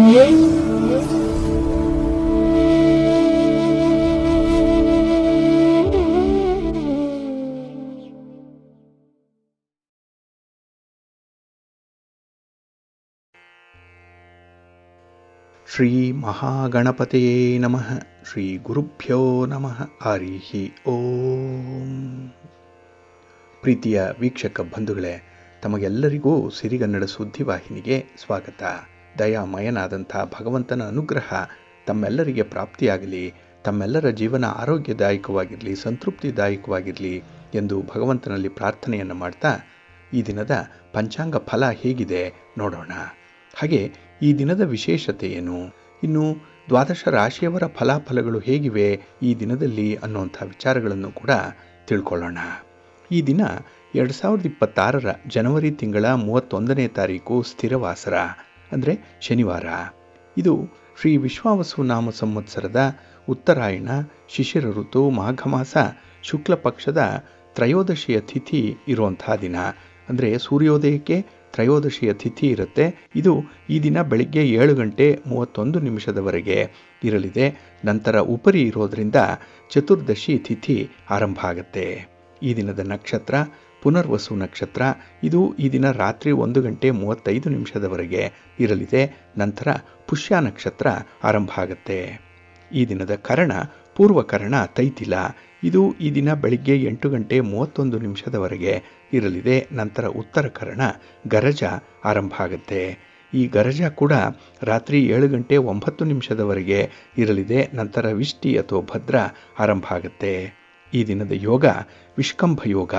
ಶ್ರೀ ಮಹಾಗಣಪತಯೇ ನಮಃ. ಶ್ರೀ ಗುರುಭ್ಯೋ ನಮಃ. ಹರಿ ಓಂ. ಪ್ರೀತಿಯ ವೀಕ್ಷಕ ಬಂಧುಗಳೇ, ತಮಗೆಲ್ಲರಿಗೂ ಸಿರಿಗನ್ನಡ ಸುದ್ದಿವಾಹಿನಿಗೆ ಸ್ವಾಗತ. ದಯಾಮಯನಾದಂಥ ಭಗವಂತನ ಅನುಗ್ರಹ ತಮ್ಮೆಲ್ಲರಿಗೆ ಪ್ರಾಪ್ತಿಯಾಗಲಿ, ತಮ್ಮೆಲ್ಲರ ಜೀವನ ಆರೋಗ್ಯದಾಯಕವಾಗಿರಲಿ, ಸಂತೃಪ್ತಿದಾಯಕವಾಗಿರಲಿ ಎಂದು ಭಗವಂತನಲ್ಲಿ ಪ್ರಾರ್ಥನೆಯನ್ನು ಮಾಡ್ತಾ ಈ ದಿನದ ಪಂಚಾಂಗ ಫಲ ಹೇಗಿದೆ ನೋಡೋಣ. ಹಾಗೆ ಈ ದಿನದ ವಿಶೇಷತೆ ಏನು, ಇನ್ನು ದ್ವಾದಶ ರಾಶಿಯವರ ಫಲಾಫಲಗಳು ಹೇಗಿವೆ ಈ ದಿನದಲ್ಲಿ ಅನ್ನುವಂಥ ವಿಚಾರಗಳನ್ನು ಕೂಡ ತಿಳ್ಕೊಳ್ಳೋಣ. ಈ ದಿನ 2026 ಜನವರಿ ತಿಂಗಳ 31ನೇ ತಾರೀಕು ಸ್ಥಿರವಾಸರ, ಅಂದರೆ ಶನಿವಾರ. ಇದು ಶ್ರೀ ವಿಶ್ವಾವಸು ನಾಮ ಸಂವತ್ಸರದ ಉತ್ತರಾಯಣ ಶಿಶಿರ ಋತು ಮಾಘ ಮಾಸ ಶುಕ್ಲ ಪಕ್ಷದ ತ್ರಯೋದಶಿಯ ತಿಥಿ ಇರುವಂಥ ದಿನ. ಅಂದರೆ ಸೂರ್ಯೋದಯಕ್ಕೆ ತ್ರಯೋದಶಿಯ ತಿಥಿ ಇರುತ್ತೆ. ಇದು ಈ ದಿನ ಬೆಳಿಗ್ಗೆ 7:31 ಇರಲಿದೆ. ನಂತರ ಉಪರಿ ಇರೋದರಿಂದ ಚತುರ್ದಶಿ ತಿಥಿ ಆರಂಭ ಆಗುತ್ತೆ. ಈ ದಿನದ ನಕ್ಷತ್ರ ಪುನರ್ವಸು ನಕ್ಷತ್ರ. ಇದು ಈ ದಿನ ರಾತ್ರಿ 1:35 ಇರಲಿದೆ. ನಂತರ ಪುಷ್ಯ ನಕ್ಷತ್ರ ಆರಂಭ ಆಗುತ್ತೆ. ಈ ದಿನದ ಕರಣ ಪೂರ್ವಕರಣ ತೈತಿಲ. ಇದು ಈ ದಿನ ಬೆಳಿಗ್ಗೆ 8:31 ಇರಲಿದೆ. ನಂತರ ಉತ್ತರ ಕರಣ ಗರಜ ಆರಂಭ ಆಗುತ್ತೆ. ಈ ಗರಜ ಕೂಡ ರಾತ್ರಿ 7:09 ಇರಲಿದೆ. ನಂತರ ವಿಷ್ಟಿ ಅಥವಾ ಭದ್ರ ಆರಂಭ ಆಗುತ್ತೆ. ಈ ದಿನದ ಯೋಗ ವಿಷ್ಕಂಭ ಯೋಗ.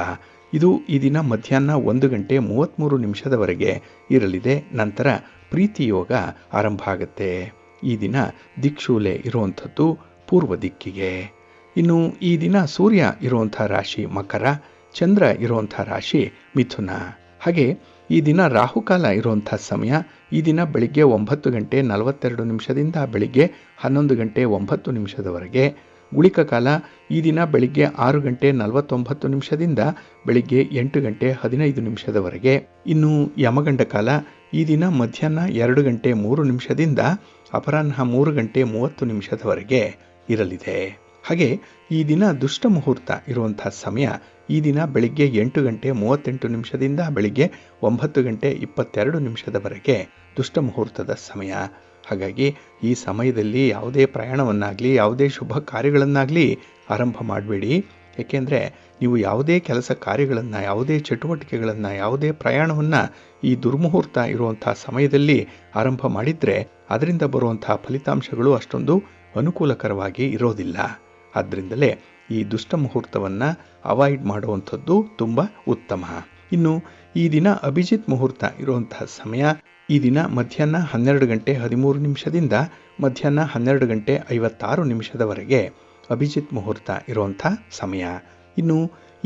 ಇದು ಈ ದಿನ ಮಧ್ಯಾಹ್ನ 1:33 ಇರಲಿದೆ. ನಂತರ ಪ್ರೀತಿ ಯೋಗ ಆರಂಭ ಆಗುತ್ತೆ. ಈ ದಿನ ದಿಕ್ಶೂಲೆ ಇರುವಂಥದ್ದು ಪೂರ್ವ ದಿಕ್ಕಿಗೆ. ಇನ್ನು ಈ ದಿನ ಸೂರ್ಯ ಇರುವಂಥ ರಾಶಿ ಮಕರ, ಚಂದ್ರ ಇರುವಂಥ ರಾಶಿ ಮಿಥುನ. ಹಾಗೆ ಈ ದಿನ ರಾಹುಕಾಲ ಇರುವಂಥ ಸಮಯ ಈ ದಿನ ಬೆಳಿಗ್ಗೆ 9:42 ಬೆಳಿಗ್ಗೆ 11:09. ಗುಳಿಕ ಕಾಲ ಈ ದಿನ ಬೆಳಿಗ್ಗೆ 6:49 ಬೆಳಿಗ್ಗೆ 8:15 ಇನ್ನು ಯಮಗಂಡ ಕಾಲ ಈ ದಿನ ಮಧ್ಯಾಹ್ನ 2:03 ಅಪರಾಹ್ನ 3:30 ಇರಲಿದೆ. ಹಾಗೆ ಈ ದಿನ ದುಷ್ಟ ಮುಹೂರ್ತ ಇರುವಂಥ ಸಮಯ ಈ ದಿನ ಬೆಳಿಗ್ಗೆ 8:38 ಬೆಳಿಗ್ಗೆ 9:22 ದುಷ್ಟ ಮುಹೂರ್ತದ ಸಮಯ. ಹಾಗಾಗಿ ಈ ಸಮಯದಲ್ಲಿ ಯಾವುದೇ ಪ್ರಯಾಣವನ್ನಾಗಲಿ ಯಾವುದೇ ಶುಭ ಕಾರ್ಯಗಳನ್ನಾಗಲಿ ಆರಂಭ ಮಾಡಬೇಡಿ. ಏಕೆಂದರೆ ನೀವು ಯಾವುದೇ ಕೆಲಸ ಕಾರ್ಯಗಳನ್ನು, ಯಾವುದೇ ಚಟುವಟಿಕೆಗಳನ್ನು, ಯಾವುದೇ ಪ್ರಯಾಣವನ್ನು ಈ ದುರ್ಮುಹೂರ್ತ ಇರುವಂಥ ಸಮಯದಲ್ಲಿ ಆರಂಭ ಮಾಡಿದರೆ ಅದರಿಂದ ಬರುವಂಥ ಫಲಿತಾಂಶಗಳು ಅಷ್ಟೊಂದು ಅನುಕೂಲಕರವಾಗಿ ಇರೋದಿಲ್ಲ. ಆದ್ದರಿಂದಲೇ ಈ ದುಷ್ಟ ಮುಹೂರ್ತವನ್ನು ಅವಾಯ್ಡ್ ಮಾಡುವಂಥದ್ದು ತುಂಬ ಉತ್ತಮ. ಇನ್ನು ಈ ದಿನ ಅಭಿಜಿತ್ ಮುಹೂರ್ತ ಇರುವಂತಹ ಸಮಯ ಈ ದಿನ ಮಧ್ಯಾಹ್ನ 12:13 ಮಧ್ಯಾಹ್ನ 12:56 ಅಭಿಜಿತ್ ಮುಹೂರ್ತ ಇರುವಂಥ ಸಮಯ. ಇನ್ನು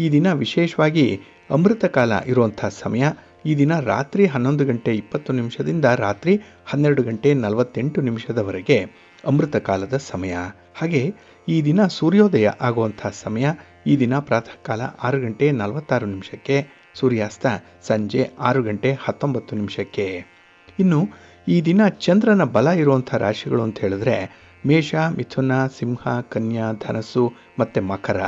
ಈ ದಿನ ವಿಶೇಷವಾಗಿ ಅಮೃತ ಕಾಲ ಇರುವಂಥ ಸಮಯ ಈ ದಿನ ರಾತ್ರಿ 11:20 ರಾತ್ರಿ 12:48 ಅಮೃತ ಕಾಲದ ಸಮಯ. ಹಾಗೆ ಈ ದಿನ ಸೂರ್ಯೋದಯ ಆಗುವಂಥ ಸಮಯ ಈ ದಿನ ಪ್ರಾತಃ ಕಾಲ 6:46 ಸೂರ್ಯಾಸ್ತ ಸಂಜೆ 6:19. ಇನ್ನು ಈ ದಿನ ಚಂದ್ರನ ಬಲ ಇರುವಂಥ ರಾಶಿಗಳು ಅಂತ ಹೇಳಿದ್ರೆ ಮೇಷ, ಮಿಥುನ, ಸಿಂಹ, ಕನ್ಯಾ, ಧನಸ್ಸು ಮತ್ತು ಮಕರ.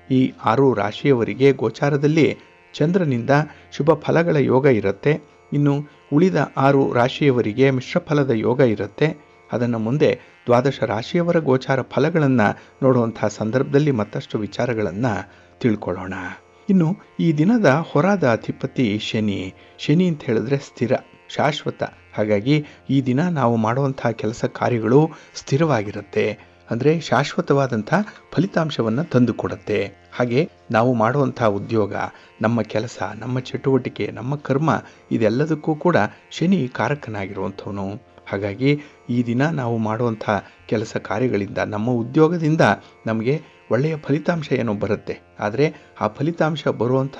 ಈ 6 ರಾಶಿಯವರಿಗೆ ಗೋಚಾರದಲ್ಲಿ ಚಂದ್ರನಿಂದ ಶುಭ ಫಲಗಳ ಯೋಗ ಇರುತ್ತೆ. ಇನ್ನು ಉಳಿದ 6 ರಾಶಿಯವರಿಗೆ ಮಿಶ್ರ ಫಲದ ಯೋಗ ಇರುತ್ತೆ. ಅದನ್ನು ಮುಂದೆ ದ್ವಾದಶ ರಾಶಿಯವರ ಗೋಚಾರ ಫಲಗಳನ್ನು ನೋಡುವಂಥ ಸಂದರ್ಭದಲ್ಲಿ ಮತ್ತಷ್ಟು ವಿಚಾರಗಳನ್ನು ತಿಳ್ಕೊಳ್ಳೋಣ. ಇನ್ನು ಈ ದಿನದ ಹೊರಾದ ಅಧಿಪತಿ ಶನಿ. ಶನಿ ಅಂತ ಹೇಳಿದ್ರೆ ಸ್ಥಿರ, ಶಾಶ್ವತ. ಹಾಗಾಗಿ ಈ ದಿನ ನಾವು ಮಾಡುವಂಥ ಕೆಲಸ ಕಾರ್ಯಗಳು ಸ್ಥಿರವಾಗಿರುತ್ತೆ. ಅಂದರೆ ಶಾಶ್ವತವಾದಂಥ ಫಲಿತಾಂಶವನ್ನು ತಂದುಕೊಡುತ್ತೆ. ಹಾಗೆ ನಾವು ಮಾಡುವಂಥ ಉದ್ಯೋಗ, ನಮ್ಮ ಕೆಲಸ, ನಮ್ಮ ಚಟುವಟಿಕೆ, ನಮ್ಮ ಕರ್ಮ ಇದೆಲ್ಲದಕ್ಕೂ ಕೂಡ ಶನಿ ಕಾರಕನಾಗಿರುವಂಥವನು. ಹಾಗಾಗಿ ಈ ದಿನ ನಾವು ಮಾಡುವಂಥ ಕೆಲಸ ಕಾರ್ಯಗಳಿಂದ, ನಮ್ಮ ಉದ್ಯೋಗದಿಂದ ನಮಗೆ ಒಳ್ಳೆಯ ಫಲಿತಾಂಶ ಏನೋ ಬರುತ್ತೆ. ಆದರೆ ಆ ಫಲಿತಾಂಶ ಬರುವಂಥ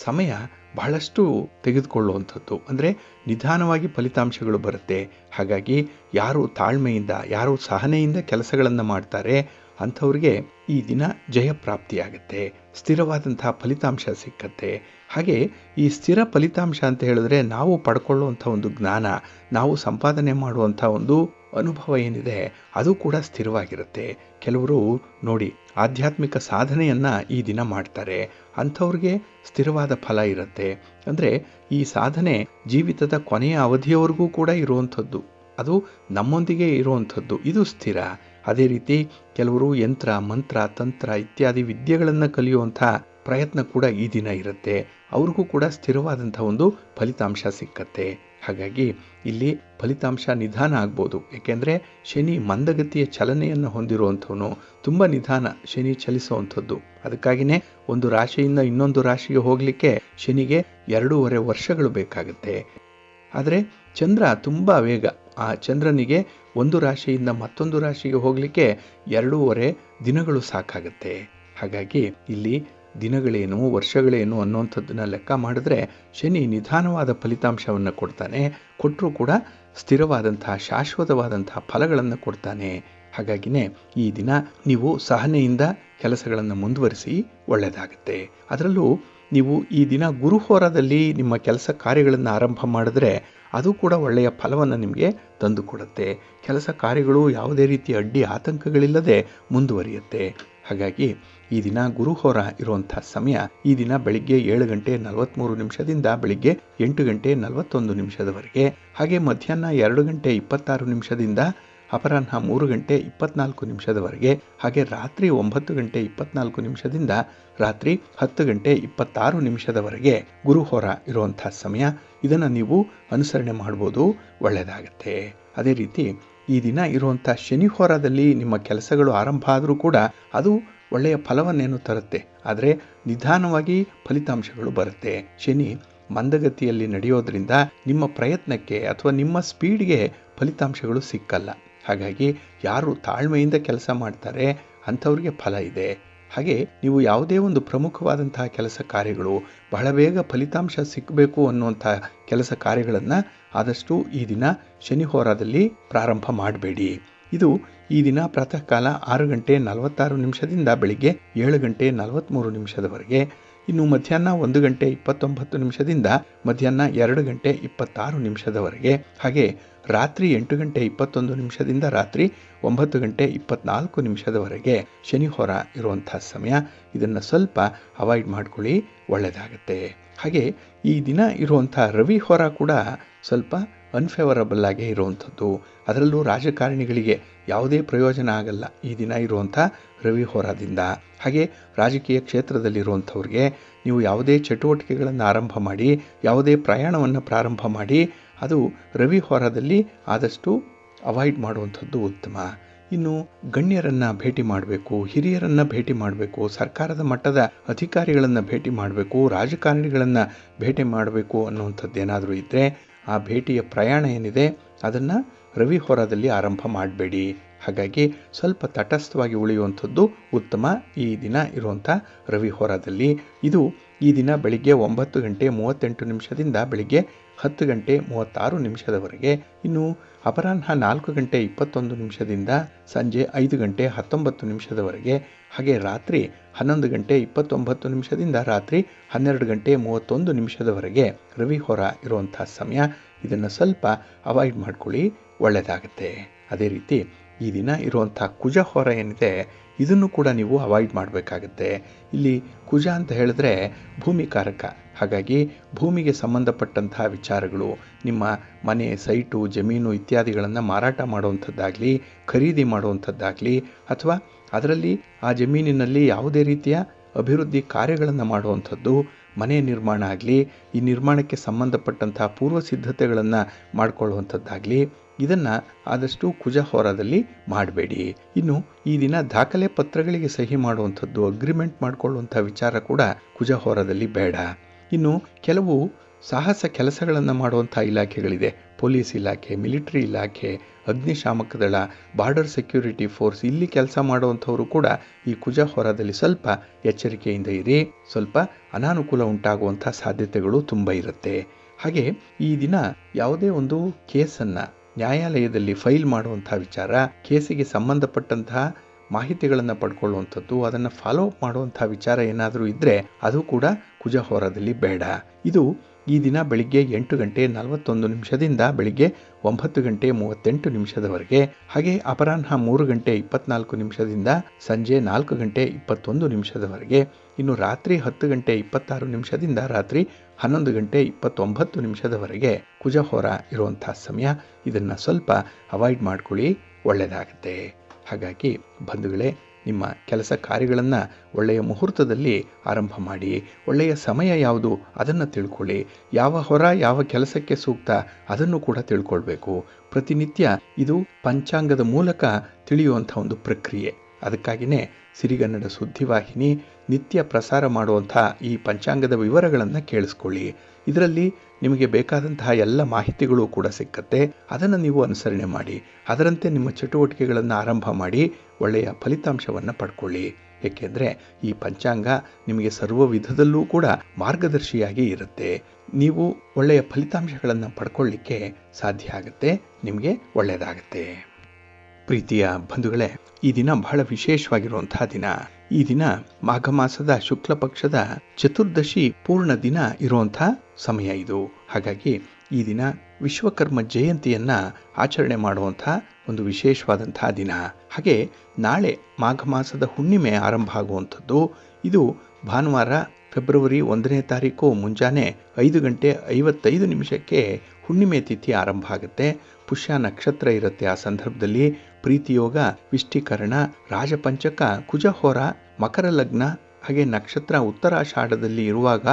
ಸಮಯ ಬಹಳಷ್ಟು ತೆಗೆದುಕೊಳ್ಳುವಂಥದ್ದು. ಅಂದರೆ ನಿಧಾನವಾಗಿ ಫಲಿತಾಂಶಗಳು ಬರುತ್ತೆ. ಹಾಗಾಗಿ ಯಾರು ತಾಳ್ಮೆಯಿಂದ, ಯಾರು ಸಹನೆಯಿಂದ ಕೆಲಸಗಳನ್ನು ಮಾಡ್ತಾರೆ ಅಂಥವ್ರಿಗೆ ಈ ದಿನ ಜಯಪ್ರಾಪ್ತಿಯಾಗುತ್ತೆ, ಸ್ಥಿರವಾದಂಥ ಫಲಿತಾಂಶ ಸಿಕ್ಕತ್ತೆ. ಹಾಗೆ ಈ ಸ್ಥಿರ ಫಲಿತಾಂಶ ಅಂತ ಹೇಳಿದ್ರೆ ನಾವು ಪಡ್ಕೊಳ್ಳುವಂಥ ಒಂದು ಜ್ಞಾನ, ನಾವು ಸಂಪಾದನೆ ಮಾಡುವಂಥ ಒಂದು ಅನುಭವ ಏನಿದೆ ಅದು ಕೂಡ ಸ್ಥಿರವಾಗಿರುತ್ತೆ. ಕೆಲವರು ನೋಡಿ ಆಧ್ಯಾತ್ಮಿಕ ಸಾಧನೆಯನ್ನು ಈ ದಿನ ಮಾಡ್ತಾರೆ, ಅಂಥವ್ರಿಗೆ ಸ್ಥಿರವಾದ ಫಲ ಇರುತ್ತೆ. ಅಂದರೆ ಈ ಸಾಧನೆ ಜೀವಿತದ ಕೊನೆಯ ಅವಧಿಯವರೆಗೂ ಕೂಡ ಇರುವಂಥದ್ದು, ಅದು ನಮ್ಮೊಂದಿಗೆ ಇರುವಂಥದ್ದು, ಇದು ಸ್ಥಿರ. ಅದೇ ರೀತಿ ಕೆಲವರು ಯಂತ್ರ ಮಂತ್ರ ತಂತ್ರ ಇತ್ಯಾದಿ ವಿದ್ಯೆಗಳನ್ನು ಕಲಿಯುವಂಥ ಪ್ರಯತ್ನ ಕೂಡ ಈ ದಿನ ಇರುತ್ತೆ, ಅವ್ರಿಗೂ ಕೂಡ ಸ್ಥಿರವಾದಂಥ ಒಂದು ಫಲಿತಾಂಶ ಸಿಕ್ಕತ್ತೆ. ಹಾಗಾಗಿ ಇಲ್ಲಿ ಫಲಿತಾಂಶ ನಿಧಾನ ಆಗ್ಬೋದು, ಏಕೆಂದರೆ ಶನಿ ಮಂದಗತಿಯ ಚಲನೆಯನ್ನು ಹೊಂದಿರುವಂಥವನು, ತುಂಬ ನಿಧಾನ ಶನಿ ಚಲಿಸುವಂಥದ್ದು. ಅದಕ್ಕಾಗಿಯೇ ಒಂದು ರಾಶಿಯಿಂದ ಇನ್ನೊಂದು ರಾಶಿಗೆ ಹೋಗಲಿಕ್ಕೆ ಶನಿಗೆ 2.5 ವರ್ಷಗಳು ಬೇಕಾಗುತ್ತೆ. ಆದರೆ ಚಂದ್ರ ತುಂಬ ವೇಗ, ಆ ಚಂದ್ರನಿಗೆ ಒಂದು ರಾಶಿಯಿಂದ ಮತ್ತೊಂದು ರಾಶಿಗೆ ಹೋಗಲಿಕ್ಕೆ 2.5 ದಿನಗಳು ಸಾಕಾಗುತ್ತೆ. ಹಾಗಾಗಿ ಇಲ್ಲಿ ದಿನಗಳೇನು ವರ್ಷಗಳೇನು ಅನ್ನೋಂಥದ್ದನ್ನು ಲೆಕ್ಕ ಮಾಡಿದ್ರೆ ಶನಿ ನಿಧಾನವಾದ ಫಲಿತಾಂಶವನ್ನು ಕೊಡ್ತಾನೆ, ಕೊಟ್ಟರೂ ಕೂಡ ಸ್ಥಿರವಾದಂತಹ ಶಾಶ್ವತವಾದಂತಹ ಫಲಗಳನ್ನು ಕೊಡ್ತಾನೆ. ಹಾಗಾಗಿನೇ ಈ ದಿನ ನೀವು ಸಹನೆಯಿಂದ ಕೆಲಸಗಳನ್ನು ಮುಂದುವರಿಸಿ ಒಳ್ಳೆಯದಾಗುತ್ತೆ. ಅದರಲ್ಲೂ ನೀವು ಈ ದಿನ ಗುರುಹೋರದಲ್ಲಿ ನಿಮ್ಮ ಕೆಲಸ ಕಾರ್ಯಗಳನ್ನು ಆರಂಭ ಮಾಡಿದ್ರೆ ಅದು ಕೂಡ ಒಳ್ಳೆಯ ಫಲವನ್ನು ನಿಮಗೆ ತಂದು ಕೊಡುತ್ತೆ. ಕೆಲಸ ಕಾರ್ಯಗಳು ಯಾವುದೇ ರೀತಿಯ ಅಡ್ಡಿ ಆತಂಕಗಳಿಲ್ಲದೆ ಮುಂದುವರಿಯುತ್ತೆ. ಹಾಗಾಗಿ ಈ ದಿನ ಗುರುಹೋರ ಇರುವಂಥ ಸಮಯ ಈ ದಿನ ಬೆಳಿಗ್ಗೆ 7:43 ಬೆಳಿಗ್ಗೆ 8:41 ಹಾಗೆ ಮಧ್ಯಾಹ್ನ 2:26 ಅಪರಾಹ್ನ 3:24 ಹಾಗೆ ರಾತ್ರಿ 9:24 ರಾತ್ರಿ 10:26 ಗುರುಹೋರ ಇರುವಂಥ ಸಮಯ. ಇದನ್ನು ನೀವು ಅನುಸರಣೆ ಮಾಡ್ಬೋದು, ಒಳ್ಳೆಯದಾಗತ್ತೆ. ಅದೇ ರೀತಿ ಈ ದಿನ ಇರುವಂಥ ಶನಿಹೋರದಲ್ಲಿ ನಿಮ್ಮ ಕೆಲಸಗಳು ಆರಂಭ ಆದರೂ ಕೂಡ ಅದು ಒಳ್ಳೆಯ ಫಲವನ್ನೇನು ತರುತ್ತೆ, ಆದರೆ ನಿಧಾನವಾಗಿ ಫಲಿತಾಂಶಗಳು ಬರುತ್ತೆ. ಶನಿ ಮಂದಗತಿಯಲ್ಲಿ ನಡೆಯೋದ್ರಿಂದ ನಿಮ್ಮ ಪ್ರಯತ್ನಕ್ಕೆ ಅಥವಾ ನಿಮ್ಮ ಸ್ಪೀಡ್ಗೆ ಫಲಿತಾಂಶಗಳು ಸಿಕ್ಕಲ್ಲ. ಹಾಗಾಗಿ ಯಾರು ತಾಳ್ಮೆಯಿಂದ ಕೆಲಸ ಮಾಡ್ತಾರೆ ಅಂಥವ್ರಿಗೆ ಫಲ ಇದೆ. ಹಾಗೆ ನೀವು ಯಾವುದೇ ಒಂದು ಪ್ರಮುಖವಾದಂತಹ ಕೆಲಸ ಕಾರ್ಯಗಳು ಬಹಳ ಬೇಗ ಫಲಿತಾಂಶ ಸಿಕ್ಕಬೇಕು ಅನ್ನುವಂಥ ಕೆಲಸ ಕಾರ್ಯಗಳನ್ನು ಆದಷ್ಟು ಈ ದಿನ ಶನಿಹೋರದಲ್ಲಿ ಪ್ರಾರಂಭ ಮಾಡಬೇಡಿ. ಇದು ಈ ದಿನ ಪ್ರಾತಃ ಕಾಲ 6:46 ಬೆಳಿಗ್ಗೆ 7:43 ಇನ್ನು ಮಧ್ಯಾಹ್ನ 1:29 ಮಧ್ಯಾಹ್ನ 2:26 ಹಾಗೆ ರಾತ್ರಿ 8:21 ರಾತ್ರಿ 9:24 ಶನಿಹೋರ ಇರುವಂಥ ಸಮಯ. ಇದನ್ನು ಸ್ವಲ್ಪ ಅವಾಯ್ಡ್ ಮಾಡ್ಕೊಳ್ಳಿ, ಒಳ್ಳೆಯದಾಗತ್ತೆ. ಹಾಗೆ ಈ ದಿನ ಇರುವಂಥ ರವಿ ಹೋರ ಕೂಡ ಸ್ವಲ್ಪ ಅನ್ಫೇವರಬಲ್ ಆಗೇ ಇರುವಂಥದ್ದು. ಅದರಲ್ಲೂ ರಾಜಕಾರಣಿಗಳಿಗೆ ಯಾವುದೇ ಪ್ರಯೋಜನ ಆಗಲ್ಲ ಈ ದಿನ ಇರುವಂಥ ರವಿ ಹೋರಾದಿಂದ. ಹಾಗೆ ರಾಜಕೀಯ ಕ್ಷೇತ್ರದಲ್ಲಿರುವಂಥವ್ರಿಗೆ ನೀವು ಯಾವುದೇ ಚಟುವಟಿಕೆಗಳನ್ನು ಆರಂಭ ಮಾಡಿ, ಯಾವುದೇ ಪ್ರಯಾಣವನ್ನು ಪ್ರಾರಂಭ ಮಾಡಿ, ಅದು ರವಿ ಹೋರಾದಲ್ಲಿ ಆದಷ್ಟು ಅವಾಯ್ಡ್ ಮಾಡುವಂಥದ್ದು ಉತ್ತಮ. ಇನ್ನು ಗಣ್ಯರನ್ನು ಭೇಟಿ ಮಾಡಬೇಕು, ಹಿರಿಯರನ್ನು ಭೇಟಿ ಮಾಡಬೇಕು, ಸರ್ಕಾರದ ಮಟ್ಟದ ಅಧಿಕಾರಿಗಳನ್ನು ಭೇಟಿ ಮಾಡಬೇಕು, ರಾಜಕಾರಣಿಗಳನ್ನು ಭೇಟಿ ಮಾಡಬೇಕು ಅನ್ನುವಂಥದ್ದು ಏನಾದರೂ ಇದ್ದರೆ ಆ ಭೇಟಿಯ ಪ್ರಯಾಣ ಏನಿದೆ ಅದನ್ನು ರವಿ ಹೋರಾದಲ್ಲಿ ಆರಂಭ ಮಾಡಬೇಡಿ. ಹಾಗಾಗಿ ಸ್ವಲ್ಪ ತಟಸ್ಥವಾಗಿ ಉಳಿಯುವಂಥದ್ದು ಉತ್ತಮ ಈ ದಿನ ಇರುವಂಥ ರವಿ ಹೋರಾದಲ್ಲಿ. ಇದು ಈ ದಿನ ಬೆಳಿಗ್ಗೆ 9:38 ಬೆಳಿಗ್ಗೆ 10:36 ಇನ್ನು ಅಪರಾಹ್ನ 4:21 ಸಂಜೆ 5:19 ಹಾಗೆ ರಾತ್ರಿ 11:29 ರಾತ್ರಿ 12:31 ರವಿ ಹೋರ ಇರುವಂಥ ಸಮಯ. ಇದನ್ನು ಸ್ವಲ್ಪ ಅವಾಯ್ಡ್ ಮಾಡ್ಕೊಳ್ಳಿ, ಒಳ್ಳೆಯದಾಗತ್ತೆ. ಅದೇ ರೀತಿ ಈ ದಿನ ಇರುವಂಥ ಕುಜ ಹೋರ ಏನಿದೆ ಇದನ್ನು ಕೂಡ ನೀವು ಅವಾಯ್ಡ್ ಮಾಡಬೇಕಾಗತ್ತೆ. ಇಲ್ಲಿ ಕುಜ ಅಂತ ಹೇಳಿದ್ರೆ ಭೂಮಿಕಾರಕ. ಹಾಗಾಗಿ ಭೂಮಿಗೆ ಸಂಬಂಧಪಟ್ಟಂತಹ ವಿಚಾರಗಳು, ನಿಮ್ಮ ಮನೆ ಸೈಟು ಜಮೀನು ಇತ್ಯಾದಿಗಳನ್ನು ಮಾರಾಟ ಮಾಡುವಂಥದ್ದಾಗಲಿ, ಖರೀದಿ ಮಾಡುವಂಥದ್ದಾಗಲಿ, ಅಥವಾ ಅದರಲ್ಲಿ ಆ ಜಮೀನಿನಲ್ಲಿ ಯಾವುದೇ ರೀತಿಯ ಅಭಿವೃದ್ಧಿ ಕಾರ್ಯಗಳನ್ನು ಮಾಡುವಂಥದ್ದು, ಮನೆ ನಿರ್ಮಾಣ ಆಗಲಿ, ಈ ನಿರ್ಮಾಣಕ್ಕೆ ಸಂಬಂಧಪಟ್ಟಂತಹ ಪೂರ್ವ ಸಿದ್ಧತೆಗಳನ್ನು ಮಾಡಿಕೊಳ್ಳುವಂಥದ್ದಾಗಲಿ, ಇದನ್ನು ಆದಷ್ಟು ಕುಜ ಹೋರಾದಲ್ಲಿ ಮಾಡಬೇಡಿ. ಇನ್ನು ಈ ದಿನ ದಾಖಲೆ ಪತ್ರಗಳಿಗೆ ಸಹಿ ಮಾಡುವಂಥದ್ದು, ಅಗ್ರಿಮೆಂಟ್ ಮಾಡಿಕೊಳ್ಳುವಂಥ ವಿಚಾರ ಕೂಡ ಕುಜ ಹೋರಾದಲ್ಲಿ ಬೇಡ. ಇನ್ನು ಕೆಲವು ಸಾಹಸ ಕೆಲಸಗಳನ್ನು ಮಾಡುವಂಥ ಇಲಾಖೆಗಳಿದೆ, ಪೊಲೀಸ್ ಇಲಾಖೆ, ಮಿಲಿಟರಿ ಇಲಾಖೆ, ಅಗ್ನಿಶಾಮಕ ದಳ, ಬಾರ್ಡರ್ ಸೆಕ್ಯೂರಿಟಿ ಫೋರ್ಸ್, ಇಲ್ಲಿ ಕೆಲಸ ಮಾಡುವಂಥವರು ಕೂಡ ಈ ಕುಜ ಹೋರಾದಲ್ಲಿ ಸ್ವಲ್ಪ ಎಚ್ಚರಿಕೆಯಿಂದ ಇರಿ. ಸ್ವಲ್ಪ ಅನಾನುಕೂಲ ಉಂಟಾಗುವಂಥ ಸಾಧ್ಯತೆಗಳು ತುಂಬ ಇರುತ್ತೆ. ಹಾಗೆ ಈ ದಿನ ಯಾವುದೇ ಒಂದು ಕೇಸನ್ನು ನ್ಯಾಯಾಲಯದಲ್ಲಿ ಫೈಲ್ ಮಾಡುವಂಥ ವಿಚಾರ, ಕೇಸಿಗೆ ಸಂಬಂಧಪಟ್ಟಂತಹ ಮಾಹಿತಿಗಳನ್ನು ಪಡ್ಕೊಳ್ಳುವಂಥದ್ದು, ಅದನ್ನು ಫಾಲೋ ಅಪ್ ಮಾಡುವಂಥ ವಿಚಾರ ಏನಾದರೂ ಇದ್ದರೆ ಅದು ಕೂಡ ಕುಜ ಹೋರಾದಲ್ಲಿ ಬೇಡ. ಇದು ಈ ದಿನ ಬೆಳಿಗ್ಗೆ 8:41 ಬೆಳಿಗ್ಗೆ 9:38 ಹಾಗೆ ಅಪರಾಹ್ನ 3:24 ಸಂಜೆ 4:21 ಇನ್ನು ರಾತ್ರಿ 10:26 ರಾತ್ರಿ 11:29 ಕುಜಹೋರ ಇರುವಂಥ ಸಮಯ. ಇದನ್ನು ಸ್ವಲ್ಪ ಅವಾಯ್ಡ್ ಮಾಡ್ಕೊಳ್ಳಿ, ಒಳ್ಳೆಯದಾಗುತ್ತೆ. ಹಾಗಾಗಿ ಬಂಧುಗಳೇ, ನಿಮ್ಮ ಕೆಲಸ ಕಾರ್ಯಗಳನ್ನು ಒಳ್ಳೆಯ ಮುಹೂರ್ತದಲ್ಲಿ ಆರಂಭ ಮಾಡಿ. ಒಳ್ಳೆಯ ಸಮಯ ಯಾವುದು ಅದನ್ನು ತಿಳ್ಕೊಳ್ಳಿ. ಯಾವ ಹೊರ ಯಾವ ಕೆಲಸಕ್ಕೆ ಸೂಕ್ತ ಅದನ್ನು ಕೂಡ ತಿಳ್ಕೊಳ್ಬೇಕು. ಪ್ರತಿನಿತ್ಯ ಇದು ಪಂಚಾಂಗದ ಮೂಲಕ ತಿಳಿಯುವಂಥ ಒಂದು ಪ್ರಕ್ರಿಯೆ. ಅದಕ್ಕಾಗಿಯೇ ಸಿರಿಗನ್ನಡ ಸುದ್ದಿವಾಹಿನಿ ನಿತ್ಯ ಪ್ರಸಾರ ಮಾಡುವಂಥ ಈ ಪಂಚಾಂಗದ ವಿವರಗಳನ್ನು ಕೇಳಿಸ್ಕೊಳ್ಳಿ. ಇದರಲ್ಲಿ ನಿಮಗೆ ಬೇಕಾದಂತಹ ಎಲ್ಲ ಮಾಹಿತಿಗಳು ಕೂಡ ಸಿಕ್ಕತ್ತೆ. ಅದನ್ನು ನೀವು ಅನುಸರಣೆ ಮಾಡಿ, ಅದರಂತೆ ನಿಮ್ಮ ಚಟುವಟಿಕೆಗಳನ್ನು ಆರಂಭ ಮಾಡಿ ಒಳ್ಳೆಯ ಫಲಿತಾಂಶವನ್ನು ಪಡ್ಕೊಳ್ಳಿ. ಏಕೆಂದರೆ ಈ ಪಂಚಾಂಗ ನಿಮಗೆ ಸರ್ವ ವಿಧದಲ್ಲೂ ಕೂಡ ಮಾರ್ಗದರ್ಶಿಯಾಗಿ ಇರುತ್ತೆ. ನೀವು ಒಳ್ಳೆಯ ಫಲಿತಾಂಶಗಳನ್ನು ಪಡ್ಕೊಳ್ಳಿಕ್ಕೆ ಸಾಧ್ಯ ಆಗುತ್ತೆ, ನಿಮಗೆ ಒಳ್ಳೆಯದಾಗುತ್ತೆ. ಪ್ರೀತಿಯ ಬಂಧುಗಳೇ, ಈ ದಿನ ಬಹಳ ವಿಶೇಷವಾಗಿರುವಂತಹ ದಿನ. ಈ ದಿನ ಮಾಘ ಮಾಸದ ಶುಕ್ಲ ಪಕ್ಷದ ಚತುರ್ದಶಿ ಪೂರ್ಣ ದಿನ ಇರುವಂಥ ಸಮಯ ಇದು. ಹಾಗಾಗಿ ಈ ದಿನ ವಿಶ್ವಕರ್ಮ ಜಯಂತಿಯನ್ನ ಆಚರಣೆ ಮಾಡುವಂಥ ಒಂದು ವಿಶೇಷವಾದಂತಹ ದಿನ. ಹಾಗೆ ನಾಳೆ ಮಾಘ ಮಾಸದ ಹುಣ್ಣಿಮೆ ಆರಂಭ ಆಗುವಂಥದ್ದು. ಇದು ಭಾನುವಾರ ಫೆಬ್ರವರಿ 1ನೇ ತಾರೀಕು ಮುಂಜಾನೆ 5:55 ಹುಣ್ಣಿಮೆ ತಿಥಿ ಆರಂಭ ಆಗುತ್ತೆ. ಪುಷ್ಯ ನಕ್ಷತ್ರ ಇರುತ್ತೆ. ಆ ಸಂದರ್ಭದಲ್ಲಿ ಪ್ರೀತಿಯೋಗ, ವಿಷ್ಟಿಕರಣ, ರಾಜಪಂಚಕ, ಕುಜಹೋರ, ಮಕರ ಲಗ್ನ ಹಾಗೆ ನಕ್ಷತ್ರ ಉತ್ತರಾಷಾಢದಲ್ಲಿ ಇರುವಾಗ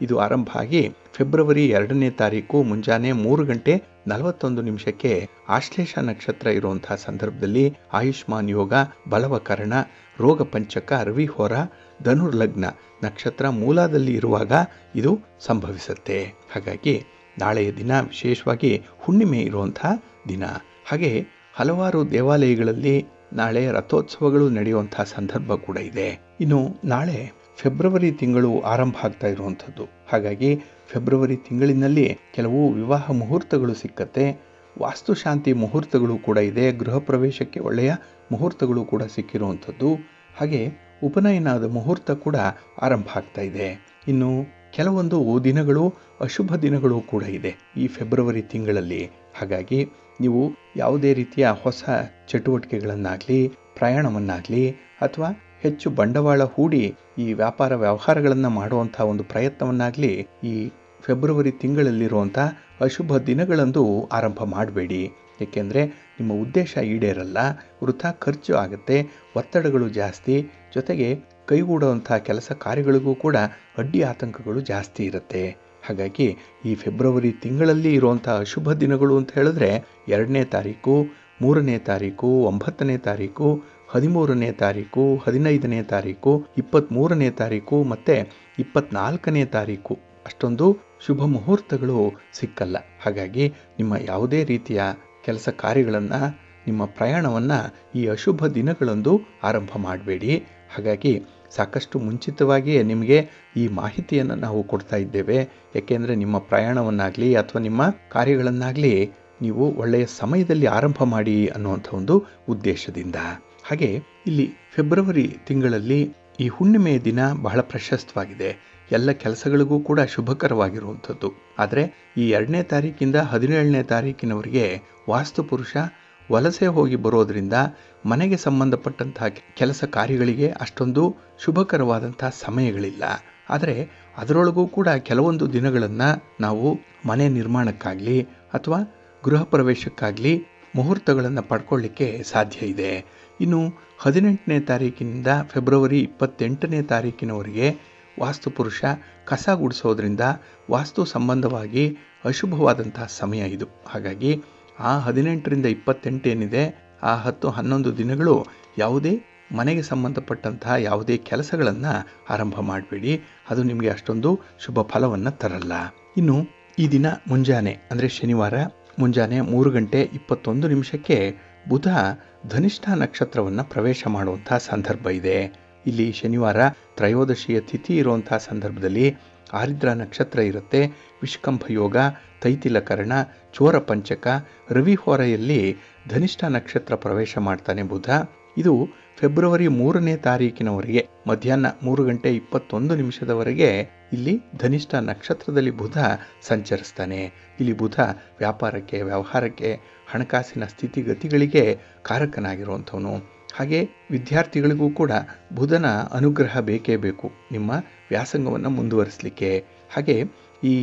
ಇದು ಆರಂಭ ಆಗಿ ಫೆಬ್ರವರಿ 2ನೇ ತಾರೀಕು ಮುಂಜಾನೆ 3:41 ಆಶ್ಲೇಷ ನಕ್ಷತ್ರ ಇರುವಂತಹ ಸಂದರ್ಭದಲ್ಲಿ ಆಯುಷ್ಮಾನ್ ಯೋಗ, ಬಲವಕರಣ, ರೋಗ ಪಂಚಕ, ರವಿಹೋರ, ಧನುರ್ಲಗ್ನ ನಕ್ಷತ್ರ ಮೂಲದಲ್ಲಿ ಇರುವಾಗ ಇದು ಸಂಭವಿಸುತ್ತೆ. ಹಾಗಾಗಿ ನಾಳೆಯ ದಿನ ವಿಶೇಷವಾಗಿ ಹುಣ್ಣಿಮೆ ಇರುವಂತಹ ದಿನ. ಹಾಗೆ ಹಲವಾರು ದೇವಾಲಯಗಳಲ್ಲಿ ನಾಳೆ ರಥೋತ್ಸವಗಳು ನಡೆಯುವಂತಹ ಸಂದರ್ಭ ಕೂಡ ಇದೆ. ಇನ್ನು ನಾಳೆ ಫೆಬ್ರವರಿ ತಿಂಗಳು ಆರಂಭ ಆಗ್ತಾ ಇರುವಂಥದ್ದು. ಹಾಗಾಗಿ ಫೆಬ್ರವರಿ ತಿಂಗಳಿನಲ್ಲಿ ಕೆಲವು ವಿವಾಹ ಮುಹೂರ್ತಗಳು ಸಿಕ್ಕತ್ತೆ. ವಾಸ್ತುಶಾಂತಿ ಮುಹೂರ್ತಗಳು ಕೂಡ ಇದೆ. ಗೃಹ ಪ್ರವೇಶಕ್ಕೆ ಒಳ್ಳೆಯ ಮುಹೂರ್ತಗಳು ಕೂಡ ಸಿಕ್ಕಿರುವಂಥದ್ದು. ಹಾಗೆ ಉಪನಯನದ ಮುಹೂರ್ತ ಕೂಡ ಆರಂಭ ಆಗ್ತಾ ಇದೆ. ಇನ್ನು ಕೆಲವೊಂದು ದಿನಗಳು ಅಶುಭ ದಿನಗಳು ಕೂಡ ಇದೆ ಈ ಫೆಬ್ರವರಿ ತಿಂಗಳಲ್ಲಿ. ಹಾಗಾಗಿ ನೀವು ಯಾವುದೇ ರೀತಿಯ ಹೊಸ ಚಟುವಟಿಕೆಗಳನ್ನಾಗಲಿ, ಪ್ರಯಾಣವನ್ನಾಗಲಿ ಅಥವಾ ಹೆಚ್ಚು ಬಂಡವಾಳ ಹೂಡಿ ಈ ವ್ಯಾಪಾರ ವ್ಯವಹಾರಗಳನ್ನು ಮಾಡುವಂಥ ಒಂದು ಪ್ರಯತ್ನವನ್ನಾಗಲಿ ಈ ಫೆಬ್ರವರಿ ತಿಂಗಳಲ್ಲಿರುವಂಥ ಅಶುಭ ದಿನಗಳಂದು ಆರಂಭ ಮಾಡಬೇಡಿ. ಏಕೆಂದರೆ ನಿಮ್ಮ ಉದ್ದೇಶ ಈಡೇರಲ್ಲ, ವೃಥಾ ಖರ್ಚು ಆಗುತ್ತೆ, ಒತ್ತಡಗಳು ಜಾಸ್ತಿ, ಜೊತೆಗೆ ಕೈಗೂಡುವಂಥ ಕೆಲಸ ಕಾರ್ಯಗಳಿಗೂ ಕೂಡ ಅಡ್ಡಿ ಆತಂಕಗಳು ಜಾಸ್ತಿ ಇರುತ್ತೆ. ಹಾಗಾಗಿ ಈ ಫೆಬ್ರವರಿ ತಿಂಗಳಲ್ಲಿ ಇರುವಂಥ ಅಶುಭ ದಿನಗಳು ಅಂತ ಹೇಳಿದ್ರೆ 2ನೇ ತಾರೀಕು, 3ನೇ ತಾರೀಕು, 9ನೇ ತಾರೀಕು, 13ನೇ ತಾರೀಕು, 15ನೇ ತಾರೀಕು, 23ನೇ ತಾರೀಕು ಮತ್ತು 24ನೇ ತಾರೀಕು ಅಷ್ಟೊಂದು ಶುಭ ಮುಹೂರ್ತಗಳು ಸಿಕ್ಕಲ್ಲ. ಹಾಗಾಗಿ ನಿಮ್ಮ ಯಾವುದೇ ರೀತಿಯ ಕೆಲಸ ಕಾರ್ಯಗಳನ್ನು, ನಿಮ್ಮ ಪ್ರಯಾಣವನ್ನು ಈ ಅಶುಭ ದಿನಗಳಂದು ಆರಂಭ ಮಾಡಬೇಡಿ. ಹಾಗಾಗಿ ಸಾಕಷ್ಟು ಮುಂಚಿತವಾಗಿಯೇ ನಿಮಗೆ ಈ ಮಾಹಿತಿಯನ್ನು ನಾವು ಕೊಡ್ತಾ ಇದ್ದೇವೆ. ಏಕೆಂದರೆ ನಿಮ್ಮ ಪ್ರಯಾಣವನ್ನಾಗಲಿ ಅಥವಾ ನಿಮ್ಮ ಕಾರ್ಯಗಳನ್ನಾಗಲಿ ನೀವು ಒಳ್ಳೆಯ ಸಮಯದಲ್ಲಿ ಆರಂಭ ಮಾಡಿ ಅನ್ನುವಂಥ ಒಂದು ಉದ್ದೇಶದಿಂದ. ಹಾಗೆ ಇಲ್ಲಿ ಫೆಬ್ರವರಿ ತಿಂಗಳಲ್ಲಿ ಈ ಹುಣ್ಣಿಮೆಯ ದಿನ ಬಹಳ ಪ್ರಶಸ್ತವಾಗಿದೆ. ಎಲ್ಲ ಕೆಲಸಗಳಿಗೂ ಕೂಡ ಶುಭಕರವಾಗಿರುವಂಥದ್ದು. ಆದರೆ ಈ 2ನೇ ತಾರೀಕಿಂದ 17ನೇ ತಾರೀಕಿನವರೆಗೆ ವಾಸ್ತುಪುರುಷ ವಲಸೆ ಹೋಗಿ ಬರೋದರಿಂದ ಮನೆಗೆ ಸಂಬಂಧಪಟ್ಟಂತಹ ಕೆಲಸ ಕಾರ್ಯಗಳಿಗೆ ಅಷ್ಟೊಂದು ಶುಭಕರವಾದಂಥ ಸಮಯಗಳಿಲ್ಲ. ಆದರೆ ಅದರೊಳಗೂ ಕೂಡ ಕೆಲವೊಂದು ದಿನಗಳನ್ನು ನಾವು ಮನೆ ನಿರ್ಮಾಣಕ್ಕಾಗಲಿ ಅಥವಾ ಗೃಹ ಪ್ರವೇಶಕ್ಕಾಗಲಿ ಮುಹೂರ್ತಗಳನ್ನು ಪಡ್ಕೊಳ್ಳಿಕ್ಕೆ ಸಾಧ್ಯ ಇದೆ. ಇನ್ನು 18ನೇ ತಾರೀಕಿನಿಂದ ಫೆಬ್ರವರಿ 28ನೇ ತಾರೀಕಿನವರೆಗೆ ವಾಸ್ತುಪುರುಷ ಕಸ ಗುಡಿಸೋದ್ರಿಂದ ವಾಸ್ತು ಸಂಬಂಧವಾಗಿ ಅಶುಭವಾದಂಥ ಸಮಯ ಇದು. ಹಾಗಾಗಿ ಆ 18ರಿಂದ 28 ಏನಿದೆ ಆ 10-11 ದಿನಗಳು ಯಾವುದೇ ಮನೆಗೆ ಸಂಬಂಧಪಟ್ಟಂತಹ ಯಾವುದೇ ಕೆಲಸಗಳನ್ನು ಆರಂಭ ಮಾಡಬೇಡಿ. ಅದು ನಿಮಗೆ ಅಷ್ಟೊಂದು ಶುಭ ಫಲವನ್ನು ತರಲ್ಲ. ಇನ್ನು ಈ ದಿನ ಮುಂಜಾನೆ ಅಂದರೆ ಶನಿವಾರ ಮುಂಜಾನೆ 3:21 ಬುಧ ಧನಿಷ್ಠ ನಕ್ಷತ್ರವನ್ನು ಪ್ರವೇಶ ಮಾಡುವಂಥ ಸಂದರ್ಭ ಇದೆ. ಇಲ್ಲಿ ಶನಿವಾರ ತ್ರಯೋದಶಿಯ ತಿಥಿ ಇರುವಂಥ ಸಂದರ್ಭದಲ್ಲಿ ಆರಿದ್ರ ನಕ್ಷತ್ರ ಇರುತ್ತೆ. ವಿಷ್ಕಂಭ ಯೋಗ, ತೈತಿಲಕರಣ, ಚೋರ ಪಂಚಕ, ರವಿಹೋರೆಯಲ್ಲಿ ಧನಿಷ್ಠ ನಕ್ಷತ್ರ ಪ್ರವೇಶ ಮಾಡ್ತಾನೆ ಬುಧ. ಇದು ಫೆಬ್ರವರಿ 3ನೇ ತಾರೀಕಿನವರೆಗೆ ಮಧ್ಯಾಹ್ನ 3:21 ಇಲ್ಲಿ ಧನಿಷ್ಠ ನಕ್ಷತ್ರದಲ್ಲಿ ಬುಧ ಸಂಚರಿಸ್ತಾನೆ. ಇಲ್ಲಿ ಬುಧ ವ್ಯಾಪಾರಕ್ಕೆ, ವ್ಯವಹಾರಕ್ಕೆ, ಹಣಕಾಸಿನ ಸ್ಥಿತಿಗತಿಗಳಿಗೆ ಕಾರಕನಾಗಿರುವಂಥವನು. ಹಾಗೆ ವಿದ್ಯಾರ್ಥಿಗಳಿಗೂ ಕೂಡ ಬುಧನ ಅನುಗ್ರಹ ಬೇಕೇ ಬೇಕು ನಿಮ್ಮ ವ್ಯಾಸಂಗವನ್ನು ಮುಂದುವರಿಸಲಿಕ್ಕೆ. ಹಾಗೆ ಈ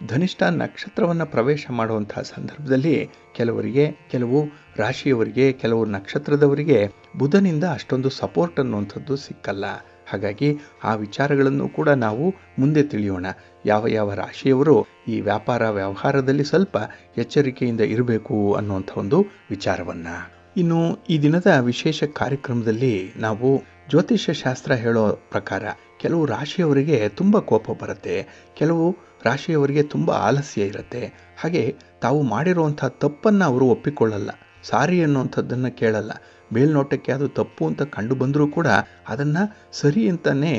ಧನಿಷ್ಠ ನಕ್ಷತ್ರವನ್ನು ಪ್ರವೇಶ ಮಾಡುವಂತಹ ಸಂದರ್ಭದಲ್ಲಿ ಕೆಲವು ರಾಶಿಯವರಿಗೆ, ಕೆಲವು ನಕ್ಷತ್ರದವರಿಗೆ ಬುಧನಿಂದ ಅಷ್ಟೊಂದು ಸಪೋರ್ಟ್ ಅನ್ನುವಂಥದ್ದು ಸಿಕ್ಕಲ್ಲ. ಹಾಗಾಗಿ ಆ ವಿಚಾರಗಳನ್ನು ಕೂಡ ನಾವು ಮುಂದೆ ತಿಳಿಯೋಣ. ಯಾವ ರಾಶಿಯವರು ಈ ವ್ಯಾಪಾರ ವ್ಯವಹಾರದಲ್ಲಿ ಸ್ವಲ್ಪ ಎಚ್ಚರಿಕೆಯಿಂದ ಇರಬೇಕು ಅನ್ನುವಂಥ ಒಂದು ವಿಚಾರವನ್ನು. ಇನ್ನು ಈ ದಿನದ ವಿಶೇಷ ಕಾರ್ಯಕ್ರಮದಲ್ಲಿ ನಾವು ಜ್ಯೋತಿಷ್ಯ ಶಾಸ್ತ್ರ ಹೇಳೋ ಪ್ರಕಾರ ಕೆಲವು ರಾಶಿಯವರಿಗೆ ತುಂಬ ಕೋಪ ಬರುತ್ತೆ, ಕೆಲವು ರಾಶಿಯವರಿಗೆ ತುಂಬ ಆಲಸ್ಯ ಇರುತ್ತೆ. ಹಾಗೆ ತಾವು ಮಾಡಿರುವಂಥ ತಪ್ಪನ್ನು ಅವರು ಒಪ್ಪಿಕೊಳ್ಳಲ್ಲ, ಸಾರಿ ಅನ್ನುವಂಥದ್ದನ್ನು ಕೇಳಲ್ಲ. ಮೇಲ್ನೋಟಕ್ಕೆ ಅದು ತಪ್ಪು ಅಂತ ಕಂಡು ಬಂದರೂ ಕೂಡ ಅದನ್ನು ಸರಿ ಅಂತಲೇ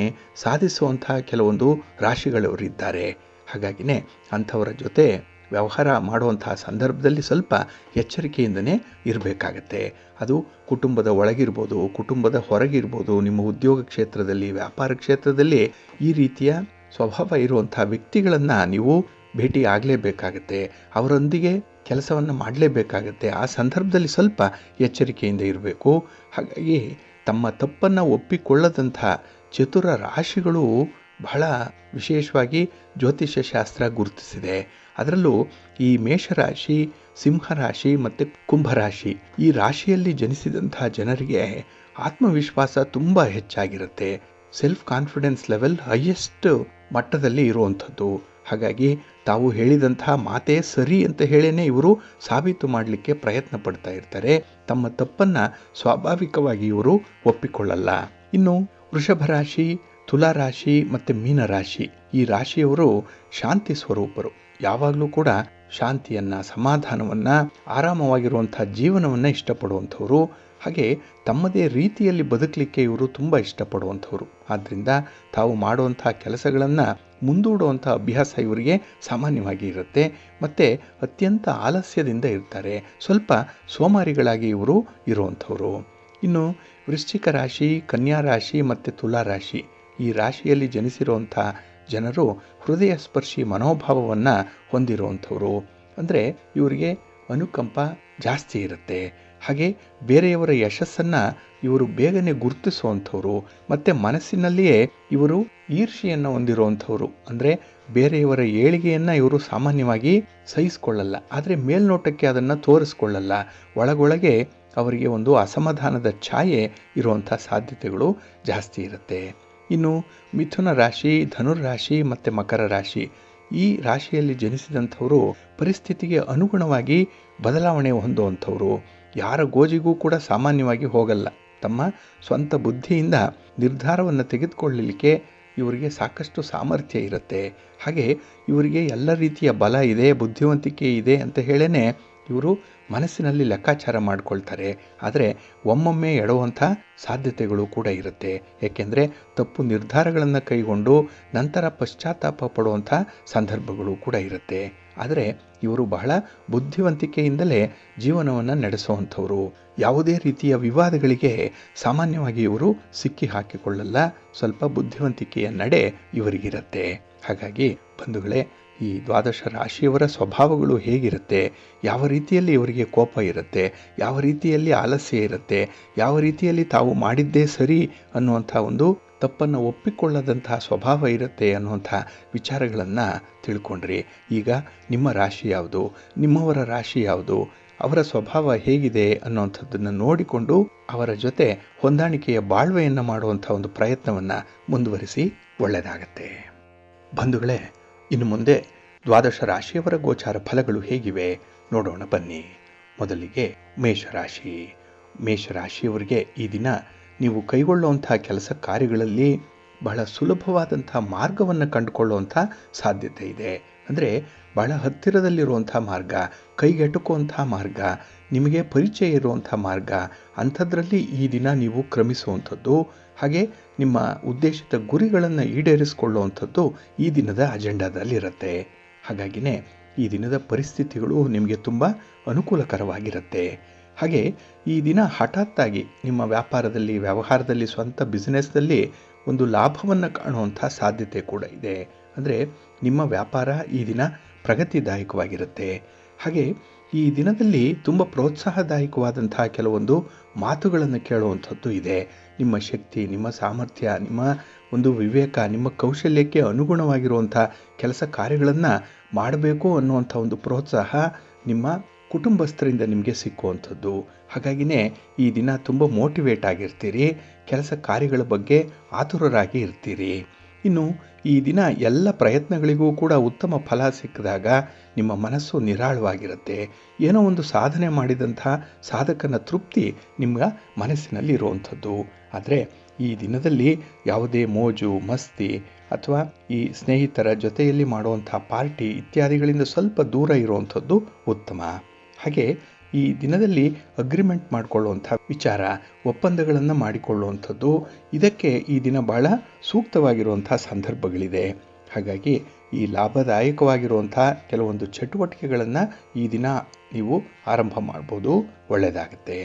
ಸಾಧಿಸುವಂತಹ ಕೆಲವೊಂದು ರಾಶಿಗಳವರಿದ್ದಾರೆ. ಹಾಗಾಗಿನೇ ಅಂಥವರ ಜೊತೆ ವ್ಯವಹಾರ ಮಾಡುವಂತಹ ಸಂದರ್ಭದಲ್ಲಿ ಸ್ವಲ್ಪ ಎಚ್ಚರಿಕೆಯಿಂದನೇ ಇರಬೇಕಾಗತ್ತೆ. ಅದು ಕುಟುಂಬದ ಒಳಗಿರ್ಬೋದು, ಕುಟುಂಬದ ಹೊರಗಿರ್ಬೋದು, ನಿಮ್ಮ ಉದ್ಯೋಗ ಕ್ಷೇತ್ರದಲ್ಲಿ, ವ್ಯಾಪಾರ ಕ್ಷೇತ್ರದಲ್ಲಿ ಈ ರೀತಿಯ ಸ್ವಭಾವ ಇರುವಂಥ ವ್ಯಕ್ತಿಗಳನ್ನು ನೀವು ಭೇಟಿ ಆಗಲೇಬೇಕಾಗತ್ತೆ, ಅವರೊಂದಿಗೆ ಕೆಲಸವನ್ನು ಮಾಡಲೇಬೇಕಾಗತ್ತೆ. ಆ ಸಂದರ್ಭದಲ್ಲಿ ಸ್ವಲ್ಪ ಎಚ್ಚರಿಕೆಯಿಂದ ಇರಬೇಕು. ಹಾಗಾಗಿ ತಮ್ಮ ತಪ್ಪನ್ನು ಒಪ್ಪಿಕೊಳ್ಳದಂಥ ಚತುರ ರಾಶಿಗಳು ಬಹಳ ವಿಶೇಷವಾಗಿ ಜ್ಯೋತಿಷ್ಯ ಶಾಸ್ತ್ರ ಗುರುತಿಸಿದೆ. ಅದರಲ್ಲೂ ಈ ಮೇಷರಾಶಿ, ಸಿಂಹರಾಶಿ ಮತ್ತು ಕುಂಭರಾಶಿ ಈ ರಾಶಿಯಲ್ಲಿ ಜನಿಸಿದಂತಹ ಜನರಿಗೆ ಆತ್ಮವಿಶ್ವಾಸ ತುಂಬ ಹೆಚ್ಚಾಗಿರುತ್ತೆ. ಸೆಲ್ಫ್ ಕಾನ್ಫಿಡೆನ್ಸ್ ಲೆವೆಲ್ ಹೈಯೆಸ್ಟ್ ಮಟ್ಟದಲ್ಲಿ ಇರುವಂಥದ್ದು. ಹಾಗಾಗಿ ತಾವು ಹೇಳಿದಂತಹ ಮಾತೇ ಸರಿ ಅಂತ ಹೇಳೇನೆ ಇವರು ಸಾಬೀತು ಮಾಡಲಿಕ್ಕೆ ಪ್ರಯತ್ನ ಪಡ್ತಾ ಇರ್ತಾರೆ. ತಮ್ಮ ತಪ್ಪನ್ನು ಸ್ವಾಭಾವಿಕವಾಗಿ ಇವರು ಒಪ್ಪಿಕೊಳ್ಳಲ್ಲ. ಇನ್ನು ವೃಷಭ ರಾಶಿ, ತುಲಾರಾಶಿ ಮತ್ತು ಮೀನರಾಶಿ ಈ ರಾಶಿಯವರು ಶಾಂತಿ ಸ್ವರೂಪರು. ಯಾವಾಗಲೂ ಕೂಡ ಶಾಂತಿಯನ್ನು, ಸಮಾಧಾನವನ್ನು, ಆರಾಮವಾಗಿರುವಂಥ ಜೀವನವನ್ನು ಇಷ್ಟಪಡುವಂಥವ್ರು. ಹಾಗೆ ತಮ್ಮದೇ ರೀತಿಯಲ್ಲಿ ಬದುಕಲಿಕ್ಕೆ ಇವರು ತುಂಬ ಇಷ್ಟಪಡುವಂಥವ್ರು. ಆದ್ದರಿಂದ ತಾವು ಮಾಡುವಂಥ ಕೆಲಸಗಳನ್ನು ಮುಂದೂಡುವಂಥ ಅಭ್ಯಾಸ ಇವರಿಗೆ ಸಾಮಾನ್ಯವಾಗಿ ಇರುತ್ತೆ. ಮತ್ತು ಅತ್ಯಂತ ಆಲಸ್ಯದಿಂದ ಇರ್ತಾರೆ, ಸ್ವಲ್ಪ ಸೋಮಾರಿಗಳಾಗಿ ಇವರು ಇರುವಂಥವ್ರು. ಇನ್ನು ವೃಶ್ಚಿಕ ರಾಶಿ, ಕನ್ಯಾ ರಾಶಿ ಮತ್ತು ತುಲಾರಾಶಿ ಈ ರಾಶಿಯಲ್ಲಿ ಜನಿಸಿರುವಂಥ ಜನರು ಹೃದಯ ಸ್ಪರ್ಶಿ ಮನೋಭಾವವನ್ನು ಹೊಂದಿರುವಂಥವ್ರು. ಅಂದರೆ ಇವರಿಗೆ ಅನುಕಂಪ ಜಾಸ್ತಿ ಇರುತ್ತೆ. ಹಾಗೆ ಬೇರೆಯವರ ಯಶಸ್ಸನ್ನು ಇವರು ಬೇಗನೆ ಗುರುತಿಸುವಂಥವ್ರು. ಮತ್ತು ಮನಸ್ಸಿನಲ್ಲಿಯೇ ಇವರು ಈರ್ಷೆಯನ್ನು ಹೊಂದಿರುವಂಥವ್ರು. ಅಂದರೆ ಬೇರೆಯವರ ಏಳಿಗೆಯನ್ನು ಇವರು ಸಾಮಾನ್ಯವಾಗಿ ಸಹಿಸಿಕೊಳ್ಳಲ್ಲ, ಆದರೆ ಮೇಲ್ನೋಟಕ್ಕೆ ಅದನ್ನು ತೋರಿಸ್ಕೊಳ್ಳಲ್ಲ. ಒಳಗೊಳಗೆ ಅವರಿಗೆ ಒಂದು ಅಸಮಾಧಾನದ ಛಾಯೆ ಇರುವಂಥ ಸಾಧ್ಯತೆಗಳು ಜಾಸ್ತಿ ಇರುತ್ತೆ. ಇನ್ನು ಮಿಥುನ ರಾಶಿ, ಧನುರ್ರಾಶಿ ಮತ್ತು ಮಕರ ರಾಶಿ ಈ ರಾಶಿಯಲ್ಲಿ ಜನಿಸಿದಂಥವರು ಪರಿಸ್ಥಿತಿಗೆ ಅನುಗುಣವಾಗಿ ಬದಲಾವಣೆ ಹೊಂದುವಂಥವ್ರು. ಯಾರ ಗೋಜಿಗೂ ಕೂಡ ಸಾಮಾನ್ಯವಾಗಿ ಹೋಗಲ್ಲ. ತಮ್ಮ ಸ್ವಂತ ಬುದ್ಧಿಯಿಂದ ನಿರ್ಧಾರವನ್ನು ತೆಗೆದುಕೊಳ್ಳಲಿಕ್ಕೆ ಇವರಿಗೆ ಸಾಕಷ್ಟು ಸಾಮರ್ಥ್ಯ ಇರುತ್ತೆ. ಹಾಗೆ ಇವರಿಗೆ ಎಲ್ಲ ರೀತಿಯ ಬಲ ಇದೆ, ಬುದ್ಧಿವಂತಿಕೆ ಇದೆ ಅಂತ ಹೇಳೇ ಇವರು ಮನಸ್ಸಿನಲ್ಲಿ ಲೆಕ್ಕಾಚಾರ ಮಾಡಿಕೊಳ್ತಾರೆ. ಆದರೆ ಒಮ್ಮೊಮ್ಮೆ ಎಡುವಂಥ ಸಾಧ್ಯತೆಗಳು ಕೂಡ ಇರುತ್ತೆ. ಏಕೆಂದರೆ ತಪ್ಪು ನಿರ್ಧಾರಗಳನ್ನು ಕೈಗೊಂಡು ನಂತರ ಪಶ್ಚಾತ್ತಾಪ ಪಡುವಂಥ ಸಂದರ್ಭಗಳು ಕೂಡ ಇರುತ್ತೆ. ಆದರೆ ಇವರು ಬಹಳ ಬುದ್ಧಿವಂತಿಕೆಯಿಂದಲೇ ಜೀವನವನ್ನು ನಡೆಸುವಂಥವ್ರು. ಯಾವುದೇ ರೀತಿಯ ವಿವಾದಗಳಿಗೆ ಸಾಮಾನ್ಯವಾಗಿ ಇವರು ಸಿಕ್ಕಿ ಹಾಕಿಕೊಳ್ಳಲ್ಲ. ಸ್ವಲ್ಪ ಬುದ್ಧಿವಂತಿಕೆಯ ನಡೆ ಇವರಿಗಿರುತ್ತೆ. ಹಾಗಾಗಿ ಬಂಧುಗಳೇ, ಈ ದ್ವಾದಶ ರಾಶಿಯವರ ಸ್ವಭಾವಗಳು ಹೇಗಿರುತ್ತೆ, ಯಾವ ರೀತಿಯಲ್ಲಿ ಇವರಿಗೆ ಕೋಪ ಇರುತ್ತೆ, ಯಾವ ರೀತಿಯಲ್ಲಿ ಆಲಸ್ಯ ಇರುತ್ತೆ, ಯಾವ ರೀತಿಯಲ್ಲಿ ತಾವು ಮಾಡಿದ್ದೇ ಸರಿ ಅನ್ನುವಂಥ ಒಂದು ತಪ್ಪನ್ನು ಒಪ್ಪಿಕೊಳ್ಳದಂತಹ ಸ್ವಭಾವ ಇರುತ್ತೆ ಅನ್ನುವಂಥ ವಿಚಾರಗಳನ್ನು ತಿಳ್ಕೊಂಡ್ರಿ. ಈಗ ನಿಮ್ಮ ರಾಶಿ ಯಾವುದು, ನಿಮ್ಮವರ ರಾಶಿ ಯಾವುದು, ಅವರ ಸ್ವಭಾವ ಹೇಗಿದೆ ಅನ್ನುವಂಥದ್ದನ್ನು ನೋಡಿಕೊಂಡು ಅವರ ಜೊತೆ ಹೊಂದಾಣಿಕೆಯ ಬಾಳ್ವೆಯನ್ನು ಮಾಡುವಂಥ ಒಂದು ಪ್ರಯತ್ನವನ್ನು ಮುಂದುವರಿಸಿ ಒಳ್ಳೆಯದಾಗತ್ತೆ. ಬಂಧುಗಳೇ, ಇನ್ನು ಮುಂದೆ ದ್ವಾದಶ ರಾಶಿಯವರ ಗೋಚಾರ ಫಲಗಳು ಹೇಗಿವೆ ನೋಡೋಣ ಬನ್ನಿ. ಮೊದಲಿಗೆ ಮೇಷರಾಶಿ. ಮೇಷರಾಶಿಯವರಿಗೆ ಈ ದಿನ ನೀವು ಕೈಗೊಳ್ಳುವಂಥ ಕೆಲಸ ಕಾರ್ಯಗಳಲ್ಲಿ ಬಹಳ ಸುಲಭವಾದಂಥ ಮಾರ್ಗವನ್ನು ಕಂಡುಕೊಳ್ಳುವಂಥ ಸಾಧ್ಯತೆ ಇದೆ. ಅಂದರೆ ಬಹಳ ಹತ್ತಿರದಲ್ಲಿರುವಂಥ ಮಾರ್ಗ, ಕೈಗೆಟುಕುವಂಥ ಮಾರ್ಗ, ನಿಮಗೆ ಪರಿಚಯ ಇರುವಂಥ ಮಾರ್ಗ, ಅಂಥದ್ರಲ್ಲಿ ಈ ದಿನ ನೀವು ಕ್ರಮಿಸುವಂಥದ್ದು. ಹಾಗೆ ನಿಮ್ಮ ಉದ್ದೇಶಿತ ಗುರಿಗಳನ್ನು ಈಡೇರಿಸಿಕೊಳ್ಳುವಂಥದ್ದು ಈ ದಿನದ ಅಜೆಂಡಾದಲ್ಲಿರುತ್ತೆ. ಹಾಗಾಗಿನೇ ಈ ದಿನದ ಪರಿಸ್ಥಿತಿಗಳು ನಿಮಗೆ ತುಂಬ ಅನುಕೂಲಕರವಾಗಿರುತ್ತೆ. ಹಾಗೆ ಈ ದಿನ ಹಠಾತ್ತಾಗಿ ನಿಮ್ಮ ವ್ಯಾಪಾರದಲ್ಲಿ, ವ್ಯವಹಾರದಲ್ಲಿ, ಸ್ವಂತ ಬಿಸ್ನೆಸ್ನಲ್ಲಿ ಒಂದು ಲಾಭವನ್ನು ಕಾಣುವಂಥ ಸಾಧ್ಯತೆ ಕೂಡ ಇದೆ. ಅಂದರೆ ನಿಮ್ಮ ವ್ಯಾಪಾರ ಈ ದಿನ ಪ್ರಗತಿದಾಯಕವಾಗಿರುತ್ತೆ. ಹಾಗೆ ಈ ದಿನದಲ್ಲಿ ತುಂಬ ಪ್ರೋತ್ಸಾಹದಾಯಕವಾದಂತಹ ಕೆಲವೊಂದು ಮಾತುಗಳನ್ನು ಕೇಳುವಂಥದ್ದು ಇದೆ. ನಿಮ್ಮ ಶಕ್ತಿ, ನಿಮ್ಮ ಸಾಮರ್ಥ್ಯ, ನಿಮ್ಮ ಒಂದು ವಿವೇಕ, ನಿಮ್ಮ ಕೌಶಲ್ಯಕ್ಕೆ ಅನುಗುಣವಾಗಿರುವಂಥ ಕೆಲಸ ಕಾರ್ಯಗಳನ್ನು ಮಾಡಬೇಕು ಅನ್ನುವಂಥ ಒಂದು ಪ್ರೋತ್ಸಾಹ ನಿಮ್ಮ ಕುಟುಂಬಸ್ಥರಿಂದ ನಿಮಗೆ ಸಿಕ್ಕುವಂಥದ್ದು. ಹಾಗಾಗಿನೇ ಈ ದಿನ ತುಂಬ ಮೋಟಿವೇಟ್ ಆಗಿರ್ತೀರಿ, ಕೆಲಸ ಕಾರ್ಯಗಳ ಬಗ್ಗೆ ಆತುರರಾಗಿ ಇರ್ತೀರಿ. ಇನ್ನು ಈ ದಿನ ಎಲ್ಲ ಪ್ರಯತ್ನಗಳಿಗೂ ಕೂಡ ಉತ್ತಮ ಫಲ ಸಿಕ್ಕಿದಾಗ ನಿಮ್ಮ ಮನಸ್ಸು ನಿರಾಳವಾಗಿರುತ್ತೆ. ಏನೋ ಒಂದು ಸಾಧನೆ ಮಾಡಿದಂಥ ಸಾಧಕನ ತೃಪ್ತಿ ನಿಮ್ಮ ಮನಸ್ಸಿನಲ್ಲಿ ಇರುವಂಥದ್ದು. ಆದರೆ ಈ ದಿನದಲ್ಲಿ ಯಾವುದೇ ಮೋಜು ಮಸ್ತಿ ಅಥವಾ ಈ ಸ್ನೇಹಿತರ ಜೊತೆಯಲ್ಲಿ ಮಾಡುವಂಥ ಪಾರ್ಟಿ ಇತ್ಯಾದಿಗಳಿಂದ ಸ್ವಲ್ಪ ದೂರ ಇರುವಂಥದ್ದು ಉತ್ತಮ. ಹಾಗೆ ಈ ದಿನದಲ್ಲಿ ಅಗ್ರಿಮೆಂಟ್ ಮಾಡಿಕೊಳ್ಳುವಂಥ ವಿಚಾರ, ಒಪ್ಪಂದಗಳನ್ನು ಮಾಡಿಕೊಳ್ಳುವಂಥದ್ದು, ಇದಕ್ಕೆ ಈ ದಿನ ಬಹಳ ಸೂಕ್ತವಾಗಿರುವಂಥ ಸಂದರ್ಭಗಳಿದೆ. ಹಾಗಾಗಿ ಈ ಲಾಭದಾಯಕವಾಗಿರುವಂಥ ಕೆಲವೊಂದು ಚಟುವಟಿಕೆಗಳನ್ನು ಈ ದಿನ ನೀವು ಆರಂಭ ಮಾಡ್ಬೋದು, ಒಳ್ಳೆಯದಾಗುತ್ತೆ.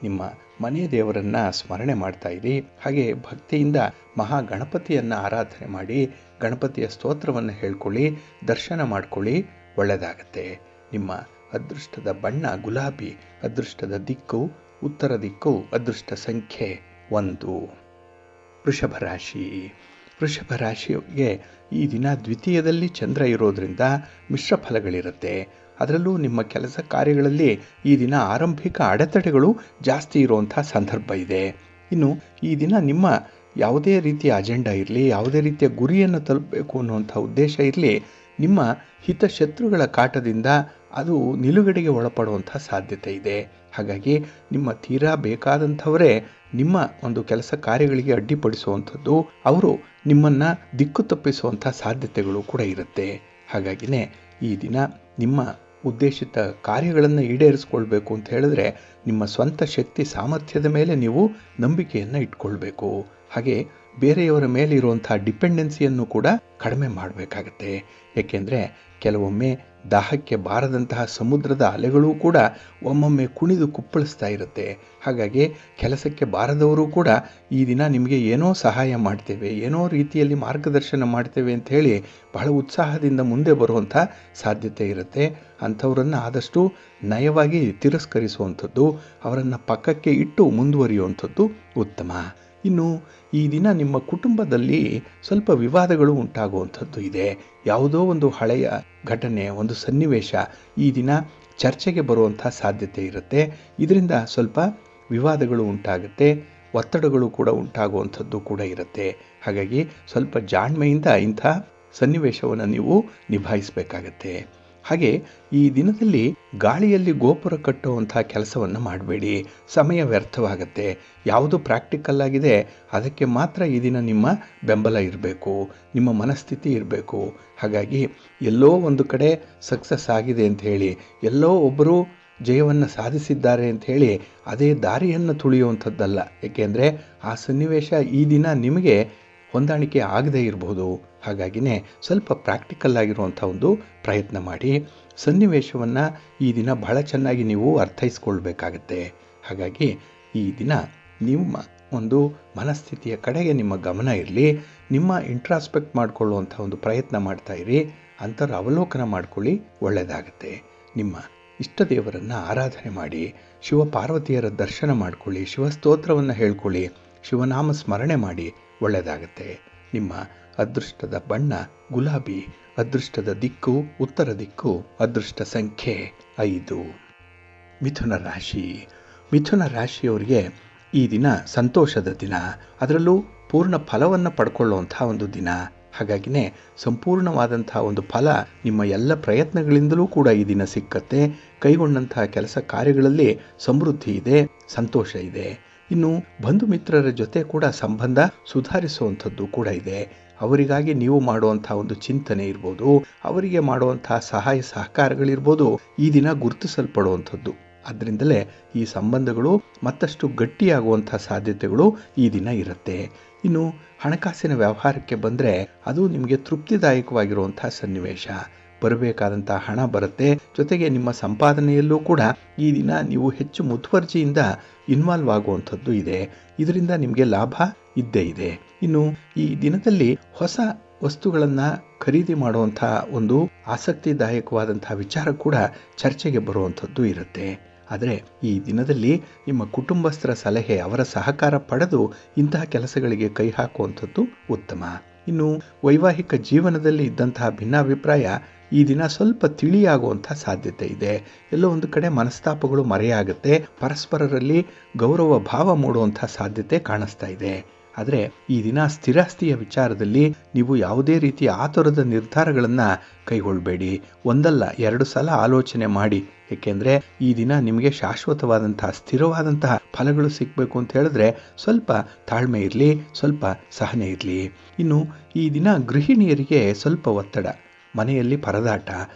ನಿಮ್ಮ ಮನೆ ದೇವರನ್ನು ಸ್ಮರಣೆ ಮಾಡ್ತಾ ಇರಿ. ಹಾಗೆ ಭಕ್ತಿಯಿಂದ ಮಹಾಗಣಪತಿಯನ್ನು ಆರಾಧನೆ ಮಾಡಿ ಗಣಪತಿಯ ಸ್ತೋತ್ರವನ್ನು ಹೇಳ್ಕೊಳ್ಳಿ, ದರ್ಶನ ಮಾಡ್ಕೊಳ್ಳಿ, ಒಳ್ಳೆಯದಾಗತ್ತೆ. ನಿಮ್ಮ ಅದೃಷ್ಟದ ಬಣ್ಣ ಗುಲಾಬಿ, ಅದೃಷ್ಟದ ದಿಕ್ಕು ಉತ್ತರ ದಿಕ್ಕು, ಅದೃಷ್ಟ ಸಂಖ್ಯೆ 1. ವೃಷಭ ರಾಶಿ. ವೃಷಭ ರಾಶಿಯವರಿಗೆ ಈ ದಿನ ದ್ವಿತೀಯದಲ್ಲಿ ಚಂದ್ರ ಇರೋದರಿಂದ ಮಿಶ್ರ ಫಲಗಳಿರುತ್ತೆ. ಅದರಲ್ಲೂ ನಿಮ್ಮ ಕೆಲಸ ಕಾರ್ಯಗಳಲ್ಲಿ ಈ ದಿನ ಆರಂಭಿಕ ಅಡೆತಡೆಗಳು ಜಾಸ್ತಿ ಇರುವಂಥ ಸಂದರ್ಭ ಇದೆ. ಇನ್ನು ಈ ದಿನ ನಿಮ್ಮ ಯಾವುದೇ ರೀತಿಯ ಅಜೆಂಡಾ ಇರಲಿ, ಯಾವುದೇ ರೀತಿಯ ಗುರಿಯನ್ನು ತಲುಪಬೇಕು ಅನ್ನುವಂಥ ಉದ್ದೇಶ ಇರಲಿ, ನಿಮ್ಮ ಹಿತಶತ್ರುಗಳ ಕಾಟದಿಂದ ಅದು ನಿಲುಗಡೆಗೆ ಒಳಪಡುವಂಥ ಸಾಧ್ಯತೆ ಇದೆ. ಹಾಗಾಗಿ ನಿಮ್ಮ ತೀರಾ ಬೇಕಾದಂಥವರೇ ನಿಮ್ಮ ಒಂದು ಕೆಲಸ ಕಾರ್ಯಗಳಿಗೆ ಅಡ್ಡಿಪಡಿಸುವಂಥದ್ದು, ಅವರು ನಿಮ್ಮನ್ನು ದಿಕ್ಕು ತಪ್ಪಿಸುವಂಥ ಸಾಧ್ಯತೆಗಳು ಕೂಡ ಇರುತ್ತೆ. ಹಾಗಾಗಿನೇ ಈ ದಿನ ನಿಮ್ಮ ಉದ್ದೇಶಿತ ಕಾರ್ಯಗಳನ್ನು ಈಡೇರಿಸ್ಕೊಳ್ಬೇಕು ಅಂತ ಹೇಳಿದ್ರೆ ನಿಮ್ಮ ಸ್ವಂತ ಶಕ್ತಿ ಸಾಮರ್ಥ್ಯದ ಮೇಲೆ ನೀವು ನಂಬಿಕೆಯನ್ನು ಇಟ್ಕೊಳ್ಬೇಕು. ಹಾಗೆ ಬೇರೆಯವರ ಮೇಲೆ ಇರುವಂಥ ಡಿಪೆಂಡೆನ್ಸಿಯನ್ನು ಕೂಡ ಕಡಿಮೆ ಮಾಡಬೇಕಾಗತ್ತೆ. ಏಕೆಂದರೆ ಕೆಲವೊಮ್ಮೆ ದಾಹಕ್ಕೆ ಬಾರದಂತಹ ಸಮುದ್ರದ ಅಲೆಗಳೂ ಕೂಡ ಒಮ್ಮೊಮ್ಮೆ ಕುಣಿದು ಕುಪ್ಪಳಿಸ್ತಾ ಇರುತ್ತೆ. ಹಾಗಾಗಿ ಕೆಲಸಕ್ಕೆ ಬಾರದವರು ಕೂಡ ಈ ದಿನ ನಿಮಗೆ ಏನೋ ಸಹಾಯ ಮಾಡ್ತೇವೆ, ಏನೋ ರೀತಿಯಲ್ಲಿ ಮಾರ್ಗದರ್ಶನ ಮಾಡ್ತೇವೆ ಅಂತ ಹೇಳಿ ಬಹಳ ಉತ್ಸಾಹದಿಂದ ಮುಂದೆ ಬರುವಂಥ ಸಾಧ್ಯತೆ ಇರುತ್ತೆ. ಅಂಥವರನ್ನು ಆದಷ್ಟು ನಯವಾಗಿ ತಿರಸ್ಕರಿಸುವಂಥದ್ದು, ಅವರನ್ನು ಪಕ್ಕಕ್ಕೆ ಇಟ್ಟು ಮುಂದುವರಿಯುವಂಥದ್ದು ಉತ್ತಮ. ಇನ್ನು ಈ ದಿನ ನಿಮ್ಮ ಕುಟುಂಬದಲ್ಲಿ ಸ್ವಲ್ಪ ವಿವಾದಗಳು ಉಂಟಾಗುವಂಥದ್ದು ಇದೆ. ಯಾವುದೋ ಒಂದು ಹಳೆಯ ಘಟನೆ, ಒಂದು ಸನ್ನಿವೇಶ ಈ ದಿನ ಚರ್ಚೆಗೆ ಬರುವಂಥ ಸಾಧ್ಯತೆ ಇರುತ್ತೆ. ಇದರಿಂದ ಸ್ವಲ್ಪ ವಿವಾದಗಳು ಉಂಟಾಗುತ್ತೆ, ಒತ್ತಡಗಳು ಕೂಡ ಉಂಟಾಗುವಂಥದ್ದು ಕೂಡ ಇರುತ್ತೆ. ಹಾಗಾಗಿ ಸ್ವಲ್ಪ ಜಾಣ್ಮೆಯಿಂದ ಇಂಥ ಸನ್ನಿವೇಶವನ್ನು ನೀವು ನಿಭಾಯಿಸಬೇಕಾಗತ್ತೆ. ಹಾಗೆ ಈ ದಿನದಲ್ಲಿ ಗಾಳಿಯಲ್ಲಿ ಗೋಪುರ ಕಟ್ಟುವಂಥ ಕೆಲಸವನ್ನು ಮಾಡಬೇಡಿ, ಸಮಯ ವ್ಯರ್ಥವಾಗುತ್ತೆ. ಯಾವುದು ಪ್ರಾಕ್ಟಿಕಲ್ ಆಗಿದೆ ಅದಕ್ಕೆ ಮಾತ್ರ ಈ ದಿನ ನಿಮ್ಮ ಬೆಂಬಲ ಇರಬೇಕು, ನಿಮ್ಮ ಮನಸ್ಥಿತಿ ಇರಬೇಕು. ಹಾಗಾಗಿ ಎಲ್ಲೋ ಒಂದು ಕಡೆ ಸಕ್ಸಸ್ ಆಗಿದೆ ಅಂತ ಹೇಳಿ, ಎಲ್ಲೋ ಒಬ್ಬರು ಜಯವನ್ನು ಸಾಧಿಸಿದ್ದಾರೆ ಅಂತ ಹೇಳಿ ಅದೇ ದಾರಿಯನ್ನು ತುಳಿಯುವಂಥದ್ದಲ್ಲ. ಏಕೆಂದರೆ ಆ ಸನ್ನಿವೇಶ ಈ ದಿನ ನಿಮಗೆ ಹೊಂದಾಣಿಕೆ ಆಗದೇ ಇರಬಹುದು. ಹಾಗಾಗಿನೇ ಸ್ವಲ್ಪ ಪ್ರಾಕ್ಟಿಕಲ್ ಆಗಿರುವಂಥ ಒಂದು ಪ್ರಯತ್ನ ಮಾಡಿ ಸನ್ನಿವೇಶವನ್ನು ಈ ದಿನ ಬಹಳ ಚೆನ್ನಾಗಿ ನೀವು ಅರ್ಥೈಸ್ಕೊಳ್ಬೇಕಾಗತ್ತೆ. ಹಾಗಾಗಿ ಈ ದಿನ ನಿಮ್ಮ ಒಂದು ಮನಸ್ಥಿತಿಯ ಕಡೆಗೆ ನಿಮ್ಮ ಗಮನ ಇರಲಿ, ನಿಮ್ಮ ಇಂಟ್ರಾಸ್ಪೆಕ್ಟ್ ಮಾಡಿಕೊಳ್ಳುವಂಥ ಒಂದು ಪ್ರಯತ್ನ ಮಾಡ್ತಾ ಇರಿ, ಅಂತರ ಅವಲೋಕನ ಮಾಡ್ಕೊಳ್ಳಿ, ಒಳ್ಳೆಯದಾಗತ್ತೆ. ನಿಮ್ಮ ಇಷ್ಟ ದೇವರನ್ನು ಆರಾಧನೆ ಮಾಡಿ, ಶಿವಪಾರ್ವತಿಯರ ದರ್ಶನ ಮಾಡಿಕೊಳ್ಳಿ, ಶಿವಸ್ತೋತ್ರವನ್ನು ಹೇಳ್ಕೊಳ್ಳಿ, ಶಿವನಾಮ ಸ್ಮರಣೆ ಮಾಡಿ, ಒಳ್ಳೆಯದಾಗತ್ತೆ. ನಿಮ್ಮ ಅದೃಷ್ಟದ ಬಣ್ಣ ಗುಲಾಬಿ, ಅದೃಷ್ಟದ ದಿಕ್ಕು ಉತ್ತರ ದಿಕ್ಕು, ಅದೃಷ್ಟ ಸಂಖ್ಯೆ 5. ಮಿಥುನ ರಾಶಿ. ಮಿಥುನ ರಾಶಿಯವರಿಗೆ ಈ ದಿನ ಸಂತೋಷದ ದಿನ, ಅದರಲ್ಲೂ ಪೂರ್ಣ ಫಲವನ್ನು ಪಡ್ಕೊಳ್ಳುವಂಥ ಒಂದು ದಿನ. ಹಾಗಾಗಿನೇ ಸಂಪೂರ್ಣವಾದಂಥ ಒಂದು ಫಲ ನಿಮ್ಮ ಎಲ್ಲ ಪ್ರಯತ್ನಗಳಿಂದಲೂ ಕೂಡ ಈ ದಿನ ಸಿಕ್ಕತ್ತೆ. ಕೈಗೊಂಡಂತಹ ಕೆಲಸ ಕಾರ್ಯಗಳಲ್ಲಿ ಸಮೃದ್ಧಿ ಇದೆ, ಸಂತೋಷ ಇದೆ. ಇನ್ನು ಬಂಧು ಮಿತ್ರರ ಜೊತೆ ಕೂಡ ಸಂಬಂಧ ಸುಧಾರಿಸುವಂಥದ್ದು ಕೂಡ ಇದೆ. ಅವರಿಗಾಗಿ ನೀವು ಮಾಡುವಂಥ ಒಂದು ಚಿಂತನೆ ಇರ್ಬೋದು, ಅವರಿಗೆ ಮಾಡುವಂಥ ಸಹಾಯ ಸಹಕಾರಗಳಿರ್ಬೋದು, ಈ ದಿನ ಗುರುತಿಸಲ್ಪಡುವಂಥದ್ದು. ಅದರಿಂದಲೇ ಈ ಸಂಬಂಧಗಳು ಮತ್ತಷ್ಟು ಗಟ್ಟಿಯಾಗುವಂಥ ಸಾಧ್ಯತೆಗಳು ಈ ದಿನ ಇರುತ್ತೆ. ಇನ್ನು ಹಣಕಾಸಿನ ವ್ಯವಹಾರಕ್ಕೆ ಬಂದರೆ ಅದು ನಿಮಗೆ ತೃಪ್ತಿದಾಯಕವಾಗಿರುವಂಥ ಸನ್ನಿವೇಶ. ಬರಬೇಕಾದಂಥ ಹಣ ಬರುತ್ತೆ. ಜೊತೆಗೆ ನಿಮ್ಮ ಸಂಪಾದನೆಯಲ್ಲೂ ಕೂಡ ಈ ದಿನ ನೀವು ಹೆಚ್ಚು ಮುತುವರ್ಜಿಯಿಂದ ಇನ್ವಾಲ್ವ್ ಆಗುವಂಥದ್ದು ಇದೆ. ಇದರಿಂದ ನಿಮಗೆ ಲಾಭ ಇದ್ದೇ ಇದೆ. ಇನ್ನು ಈ ದಿನದಲ್ಲಿ ಹೊಸ ವಸ್ತುಗಳನ್ನು ಖರೀದಿ ಮಾಡುವಂಥ ಒಂದು ಆಸಕ್ತಿದಾಯಕವಾದಂಥ ವಿಚಾರ ಕೂಡ ಚರ್ಚೆಗೆ ಬರುವಂಥದ್ದು ಇರುತ್ತೆ. ಆದರೆ ಈ ದಿನದಲ್ಲಿ ನಿಮ್ಮ ಕುಟುಂಬಸ್ಥರ ಸಲಹೆ, ಅವರ ಸಹಕಾರ ಪಡೆದು ಇಂತಹ ಕೆಲಸಗಳಿಗೆ ಕೈ ಹಾಕುವಂಥದ್ದು ಉತ್ತಮ. ಇನ್ನು ವೈವಾಹಿಕ ಜೀವನದಲ್ಲಿ ಇದ್ದಂತಹ ಭಿನ್ನಾಭಿಪ್ರಾಯ ಈ ದಿನ ಸ್ವಲ್ಪ ತಿಳಿಯಾಗುವಂಥ ಸಾಧ್ಯತೆ ಇದೆ. ಎಲ್ಲೋ ಒಂದು ಕಡೆ ಮನಸ್ತಾಪಗಳು ಮರೆಯಾಗುತ್ತೆ, ಪರಸ್ಪರರಲ್ಲಿ ಗೌರವ ಭಾವ ಮೂಡುವಂಥ ಸಾಧ್ಯತೆ ಕಾಣಿಸ್ತಾ ಇದೆ. ಆದರೆ ಈ ದಿನ ಸ್ಥಿರಾಸ್ತಿಯ ವಿಚಾರದಲ್ಲಿ ನೀವು ಯಾವುದೇ ರೀತಿಯ ಆತುರದ ನಿರ್ಧಾರಗಳನ್ನು ಕೈಗೊಳ್ಳಬೇಡಿ. ಒಂದಲ್ಲ 2 ಸಲ ಆಲೋಚನೆ ಮಾಡಿ. ಏಕೆಂದರೆ ಈ ದಿನ ನಿಮಗೆ ಶಾಶ್ವತವಾದಂತಹ ಸ್ಥಿರವಾದಂತಹ ಫಲಗಳು ಸಿಗಬೇಕು ಅಂತ ಹೇಳಿದ್ರೆ ಸ್ವಲ್ಪ ತಾಳ್ಮೆ ಇರಲಿ, ಸ್ವಲ್ಪ ಸಹನೆ ಇರಲಿ. ಇನ್ನು ಈ ದಿನ ಗೃಹಿಣಿಯರಿಗೆ ಸ್ವಲ್ಪ ಒತ್ತಡ, ಮನೆಯಲ್ಲಿ ಪರದಾಟ,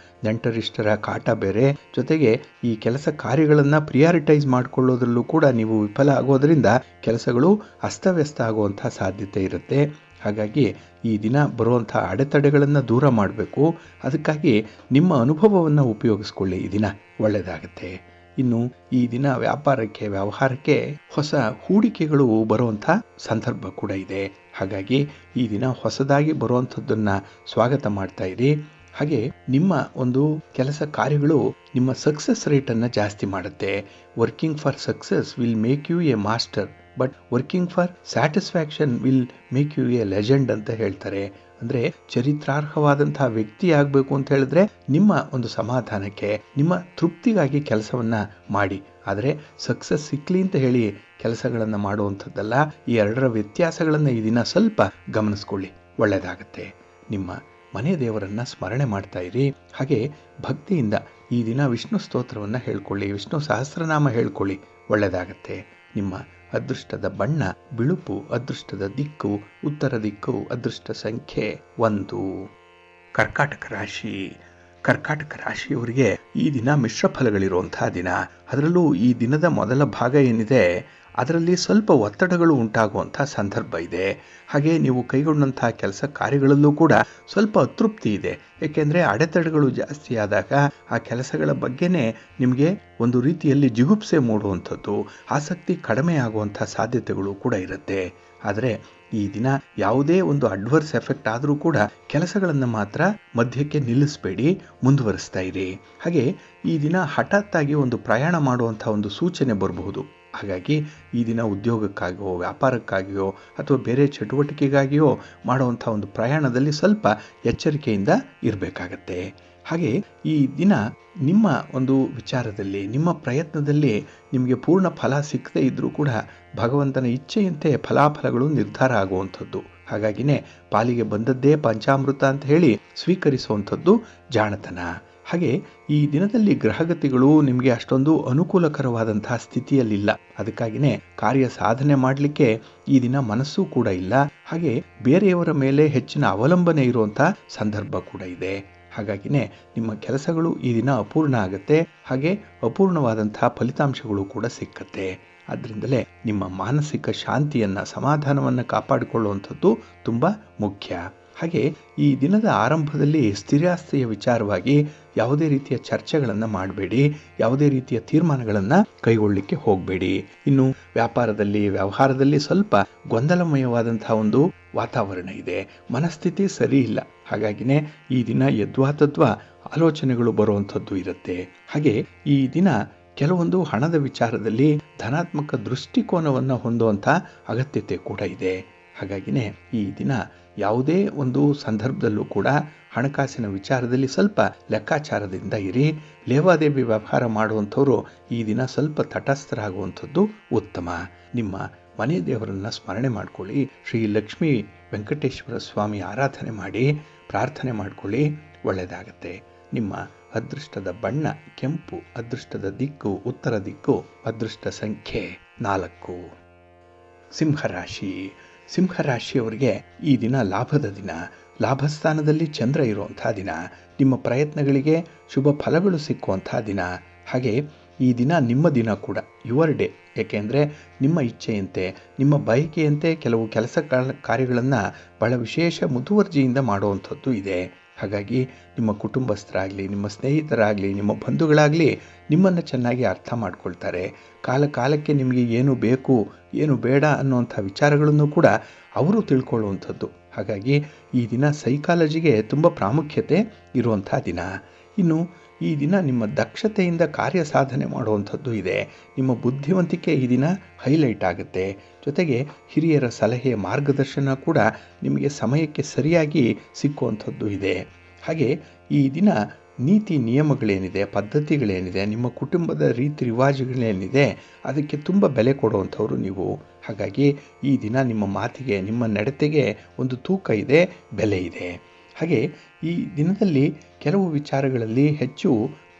ನೆಂಟರಿಷ್ಟರ ಕಾಟ ಬೇರೆ, ಜೊತೆಗೆ ಈ ಕೆಲಸ ಕಾರ್ಯಗಳನ್ನು ಪ್ರಿಯಾರಿಟೈಸ್ ಮಾಡಿಕೊಳ್ಳೋದ್ರಲ್ಲೂ ಕೂಡ ನೀವು ವಿಫಲ ಆಗೋದ್ರಿಂದ ಕೆಲಸಗಳು ಅಸ್ತವ್ಯಸ್ತ ಆಗುವಂಥ ಸಾಧ್ಯತೆ ಇರುತ್ತೆ. ಹಾಗಾಗಿ ಈ ದಿನ ಬರುವಂಥ ಅಡೆತಡೆಗಳನ್ನು ದೂರ ಮಾಡಬೇಕು. ಅದಕ್ಕಾಗಿ ನಿಮ್ಮ ಅನುಭವವನ್ನು ಉಪಯೋಗಿಸ್ಕೊಳ್ಳಿ. ಈ ದಿನ ಒಳ್ಳೆಯದಾಗುತ್ತೆ. ಇನ್ನು ಈ ದಿನ ವ್ಯಾಪಾರಕ್ಕೆ, ವ್ಯವಹಾರಕ್ಕೆ ಹೊಸ ಹೂಡಿಕೆಗಳು ಬರುವಂಥ ಸಂದರ್ಭ ಕೂಡ ಇದೆ. ಹಾಗಾಗಿ ಈ ದಿನ ಹೊಸದಾಗಿ ಬರುವಂಥದ್ದನ್ನು ಸ್ವಾಗತ ಮಾಡ್ತಾ ಇರಿ. ಹಾಗೆ ನಿಮ್ಮ ಒಂದು ಕೆಲಸ ಕಾರ್ಯಗಳು ನಿಮ್ಮ ಸಕ್ಸಸ್ ರೇಟನ್ನು ಜಾಸ್ತಿ ಮಾಡುತ್ತೆ. Working for success will make you a master, but working for satisfaction will make you a legend ಅಂತ ಹೇಳ್ತಾರೆ. ಅಂದರೆ ಚರಿತ್ರಾರ್ಹವಾದಂತಹ ವ್ಯಕ್ತಿ ಆಗಬೇಕು ಅಂತ ಹೇಳಿದ್ರೆ ನಿಮ್ಮ ಒಂದು ಸಮಾಧಾನಕ್ಕೆ, ನಿಮ್ಮ ತೃಪ್ತಿಗಾಗಿ ಕೆಲಸವನ್ನು ಮಾಡಿ. ಆದರೆ ಸಕ್ಸಸ್ ಸಿಕ್ಲಿ ಅಂತ ಹೇಳಿ ಕೆಲಸಗಳನ್ನು ಮಾಡುವಂಥದ್ದಲ್ಲ. ಈ ಎರಡರ ವ್ಯತ್ಯಾಸಗಳನ್ನು ಈ ದಿನ ಸ್ವಲ್ಪ ಗಮನಿಸ್ಕೊಳ್ಳಿ, ಒಳ್ಳೆಯದಾಗತ್ತೆ. ನಿಮ್ಮ ಮನೆ ದೇವರನ್ನು ಸ್ಮರಣೆ ಮಾಡ್ತಾ ಇರಿ. ಹಾಗೆ ಭಕ್ತಿಯಿಂದ ಈ ದಿನ ವಿಷ್ಣು ಸ್ತೋತ್ರವನ್ನು ಹೇಳ್ಕೊಳ್ಳಿ, ವಿಷ್ಣು ಸಹಸ್ರನಾಮ ಹೇಳ್ಕೊಳ್ಳಿ, ಒಳ್ಳೆಯದಾಗತ್ತೆ. ನಿಮ್ಮ ಅದೃಷ್ಟದ ಬಣ್ಣ ಬಿಳುಪು, ಅದೃಷ್ಟದ ದಿಕ್ಕು ಉತ್ತರ ದಿಕ್ಕು, ಅದೃಷ್ಟ ಸಂಖ್ಯೆ 1. ಕರ್ಕಾಟಕ ರಾಶಿ. ಕರ್ಕಾಟಕ ರಾಶಿಯವರಿಗೆ ಈ ದಿನ ಮಿಶ್ರ ಫಲಗಳಿರುವಂತಹ ದಿನ. ಅದರಲ್ಲೂ ಈ ದಿನದ ಮೊದಲ ಭಾಗ ಏನಿದೆ ಅದರಲ್ಲಿ ಸ್ವಲ್ಪ ಒತ್ತಡಗಳು ಉಂಟಾಗುವಂಥ ಸಂದರ್ಭ ಇದೆ. ಹಾಗೆ ನೀವು ಕೈಗೊಂಡಂತಹ ಕೆಲಸ ಕಾರ್ಯಗಳಲ್ಲೂ ಕೂಡ ಸ್ವಲ್ಪ ಅತೃಪ್ತಿ ಇದೆ. ಏಕೆಂದರೆ ಅಡೆತಡೆಗಳು ಜಾಸ್ತಿ ಆದಾಗ ಆ ಕೆಲಸಗಳ ಬಗ್ಗೆನೇ ನಿಮಗೆ ಒಂದು ರೀತಿಯಲ್ಲಿ ಜಿಗುಪ್ಸೆ ಮೂಡುವಂಥದ್ದು, ಆಸಕ್ತಿ ಕಡಿಮೆ ಆಗುವಂಥ ಸಾಧ್ಯತೆಗಳು ಕೂಡ ಇರುತ್ತೆ. ಆದರೆ ಈ ದಿನ ಯಾವುದೇ ಒಂದು ಅಡ್ವರ್ಸ್ ಎಫೆಕ್ಟ್ ಆದರೂ ಕೂಡ ಕೆಲಸಗಳನ್ನು ಮಾತ್ರ ಮಧ್ಯಕ್ಕೆ ನಿಲ್ಲಿಸಬೇಡಿ, ಮುಂದುವರಿಸ್ತಾ ಇರಿ. ಹಾಗೆ ಈ ದಿನ ಹಠಾತ್ತಾಗಿ ಒಂದು ಪ್ರಯಾಣ ಮಾಡುವಂಥ ಒಂದು ಸೂಚನೆ ಬರಬಹುದು. ಹಾಗಾಗಿ ಈ ದಿನ ಉದ್ಯೋಗಕ್ಕಾಗಿಯೋ, ವ್ಯಾಪಾರಕ್ಕಾಗಿಯೋ ಅಥವಾ ಬೇರೆ ಚಟುವಟಿಕೆಗಾಗಿಯೋ ಮಾಡುವಂಥ ಒಂದು ಪ್ರಯಾಣದಲ್ಲಿ ಸ್ವಲ್ಪ ಎಚ್ಚರಿಕೆಯಿಂದ ಇರಬೇಕಾಗತ್ತೆ. ಹಾಗೆ ಈ ದಿನ ನಿಮ್ಮ ಒಂದು ವಿಚಾರದಲ್ಲಿ, ನಿಮ್ಮ ಪ್ರಯತ್ನದಲ್ಲಿ ನಿಮಗೆ ಪೂರ್ಣ ಫಲ ಸಿಕ್ಕದೇ ಇದ್ದರೂ ಕೂಡ ಭಗವಂತನ ಇಚ್ಛೆಯಂತೆ ಫಲಾಫಲಗಳು ನಿರ್ಧಾರ ಆಗುವಂಥದ್ದು. ಹಾಗಾಗಿನೇ ಪಾಲಿಗೆ ಬಂದದ್ದೇ ಪಂಚಾಮೃತ ಅಂತ ಹೇಳಿ ಸ್ವೀಕರಿಸುವಂಥದ್ದು ಜಾಣತನ. ಹಾಗೆ ಈ ದಿನದಲ್ಲಿ ಗ್ರಹಗತಿಗಳು ನಿಮಗೆ ಅಷ್ಟೊಂದು ಅನುಕೂಲಕರವಾದಂತಹ ಸ್ಥಿತಿಯಲ್ಲಿಲ್ಲ. ಅದಕ್ಕಾಗಿಯೇ ಕಾರ್ಯ ಸಾಧನೆ ಮಾಡಲಿಕ್ಕೆ ಈ ದಿನ ಮನಸ್ಸು ಕೂಡ ಇಲ್ಲ. ಹಾಗೆ ಬೇರೆಯವರ ಮೇಲೆ ಹೆಚ್ಚಿನ ಅವಲಂಬನೆ ಇರುವಂಥ ಸಂದರ್ಭ ಕೂಡ ಇದೆ. ಹಾಗಾಗಿನೇ ನಿಮ್ಮ ಕೆಲಸಗಳು ಈ ದಿನ ಅಪೂರ್ಣ ಆಗುತ್ತೆ. ಹಾಗೆ ಅಪೂರ್ಣವಾದಂತಹ ಫಲಿತಾಂಶಗಳು ಕೂಡ ಸಿಕ್ಕತ್ತೆ. ಆದ್ದರಿಂದಲೇ ನಿಮ್ಮ ಮಾನಸಿಕ ಶಾಂತಿಯನ್ನು, ಸಮಾಧಾನವನ್ನು ಕಾಪಾಡಿಕೊಳ್ಳುವಂಥದ್ದು ತುಂಬ ಮುಖ್ಯ. ಹಾಗೆ ಈ ದಿನದ ಆರಂಭದಲ್ಲಿ ಸ್ಥಿರಾಸ್ತಿಯ ವಿಚಾರವಾಗಿ ಯಾವುದೇ ರೀತಿಯ ಚರ್ಚೆಗಳನ್ನು ಮಾಡಬೇಡಿ, ಯಾವುದೇ ರೀತಿಯ ತೀರ್ಮಾನಗಳನ್ನು ಕೈಗೊಳ್ಳಲಿಕ್ಕೆ ಹೋಗಬೇಡಿ. ಇನ್ನು ವ್ಯಾಪಾರದಲ್ಲಿ, ವ್ಯವಹಾರದಲ್ಲಿ ಸ್ವಲ್ಪ ಗೊಂದಲಮಯವಾದಂತಹ ಒಂದು ವಾತಾವರಣ ಇದೆ, ಮನಸ್ಥಿತಿ ಸರಿ ಇಲ್ಲ. ಹಾಗಾಗಿನೇ ಈ ದಿನ ಯದ್ವಾತದ್ವಾ ಆಲೋಚನೆಗಳು ಬರುವಂಥದ್ದು ಇರುತ್ತೆ. ಹಾಗೆ ಈ ದಿನ ಕೆಲವೊಂದು ಹಣದ ವಿಚಾರದಲ್ಲಿ ಧನಾತ್ಮಕ ದೃಷ್ಟಿಕೋನವನ್ನು ಹೊಂದುವಂಥ ಅಗತ್ಯತೆ ಕೂಡ ಇದೆ. ಹಾಗಾಗಿನೇ ಈ ದಿನ ಯಾವುದೇ ಒಂದು ಸಂದರ್ಭದಲ್ಲೂ ಕೂಡ ಹಣಕಾಸಿನ ವಿಚಾರದಲ್ಲಿ ಸ್ವಲ್ಪ ಲೆಕ್ಕಾಚಾರದಿಂದ ಇರಿ. ಲೇವಾದೇವಿ ವ್ಯವಹಾರ ಮಾಡುವಂಥವರು ಈ ದಿನ ಸ್ವಲ್ಪ ತಟಸ್ಥರಾಗುವಂಥದ್ದು ಉತ್ತಮ. ನಿಮ್ಮ ಮನೆ ದೇವರನ್ನು ಸ್ಮರಣೆ ಮಾಡಿಕೊಳ್ಳಿ. ಶ್ರೀ ಲಕ್ಷ್ಮೀ ವೆಂಕಟೇಶ್ವರ ಸ್ವಾಮಿ ಆರಾಧನೆ ಮಾಡಿ, ಪ್ರಾರ್ಥನೆ ಮಾಡಿಕೊಳ್ಳಿ, ಒಳ್ಳೆಯದಾಗತ್ತೆ. ನಿಮ್ಮ ಅದೃಷ್ಟದ ಬಣ್ಣ ಕೆಂಪು, ಅದೃಷ್ಟದ ದಿಕ್ಕು ಉತ್ತರ ದಿಕ್ಕು, ಅದೃಷ್ಟ ಸಂಖ್ಯೆ 4. ಸಿಂಹರಾಶಿ. ಸಿಂಹರಾಶಿಯವರಿಗೆ ಈ ದಿನ ಲಾಭದ ದಿನ. ಲಾಭಸ್ಥಾನದಲ್ಲಿ ಚಂದ್ರ ಇರುವಂಥ ದಿನ. ನಿಮ್ಮ ಪ್ರಯತ್ನಗಳಿಗೆ ಶುಭ ಫಲಗಳು ಸಿಕ್ಕುವಂಥ ದಿನ. ಹಾಗೆ ಈ ದಿನ ನಿಮ್ಮ ದಿನ ಕೂಡ, ಯುವರ್ ಡೇ. ಏಕೆಂದರೆ ನಿಮ್ಮ ಇಚ್ಛೆಯಂತೆ, ನಿಮ್ಮ ಬಯಕೆಯಂತೆ ಕೆಲವು ಕೆಲಸ ಕಾರ್ಯಗಳನ್ನು ಬಹಳ ವಿಶೇಷ ಮುತುವರ್ಜಿಯಿಂದ ಮಾಡುವಂಥದ್ದು ಇದೆ. ಹಾಗಾಗಿ ನಿಮ್ಮ ಕುಟುಂಬಸ್ಥರಾಗಲಿ, ನಿಮ್ಮ ಸ್ನೇಹಿತರಾಗಲಿ, ನಿಮ್ಮ ಬಂಧುಗಳಾಗಲಿ ನಿಮ್ಮನ್ನು ಚೆನ್ನಾಗಿ ಅರ್ಥ ಮಾಡ್ಕೊಳ್ತಾರೆ. ಕಾಲಕ್ಕೆ ನಿಮಗೆ ಏನು ಬೇಕು, ಏನು ಬೇಡ ಅನ್ನುವಂಥ ವಿಚಾರಗಳನ್ನು ಕೂಡ ಅವರು ತಿಳ್ಕೊಳ್ಳುವಂಥದ್ದು. ಹಾಗಾಗಿ ಈ ದಿನ ಸೈಕಾಲಜಿಗೆ ತುಂಬ ಪ್ರಾಮುಖ್ಯತೆ ಇರುವಂಥ ದಿನ. ಇನ್ನು ಈ ದಿನ ನಿಮ್ಮ ದಕ್ಷತೆಯಿಂದ ಕಾರ್ಯ ಸಾಧನೆ ಮಾಡುವಂಥದ್ದು ಇದೆ. ನಿಮ್ಮ ಬುದ್ಧಿವಂತಿಕೆ ಈ ದಿನ ಹೈಲೈಟ್ ಆಗುತ್ತೆ. ಜೊತೆಗೆ ಹಿರಿಯರ ಸಲಹೆ, ಮಾರ್ಗದರ್ಶನ ಕೂಡ ನಿಮಗೆ ಸಮಯಕ್ಕೆ ಸರಿಯಾಗಿ ಸಿಕ್ಕುವಂಥದ್ದು ಇದೆ. ಹಾಗೆ ಈ ದಿನ ನೀತಿ ನಿಯಮಗಳೇನಿದೆ, ಪದ್ಧತಿಗಳೇನಿದೆ, ನಿಮ್ಮ ಕುಟುಂಬದ ರೀತಿ ರಿವಾಜುಗಳೇನಿದೆ ಅದಕ್ಕೆ ತುಂಬ ಬೆಲೆ ಕೊಡುವಂಥವ್ರು ನೀವು. ಹಾಗಾಗಿ ಈ ದಿನ ನಿಮ್ಮ ಮಾತಿಗೆ, ನಿಮ್ಮ ನಡತೆಗೆ ಒಂದು ತೂಕ ಇದೆ, ಬೆಲೆ ಇದೆ. ಹಾಗೆ ಈ ದಿನದಲ್ಲಿ ಕೆಲವು ವಿಚಾರಗಳಲ್ಲಿ ಹೆಚ್ಚು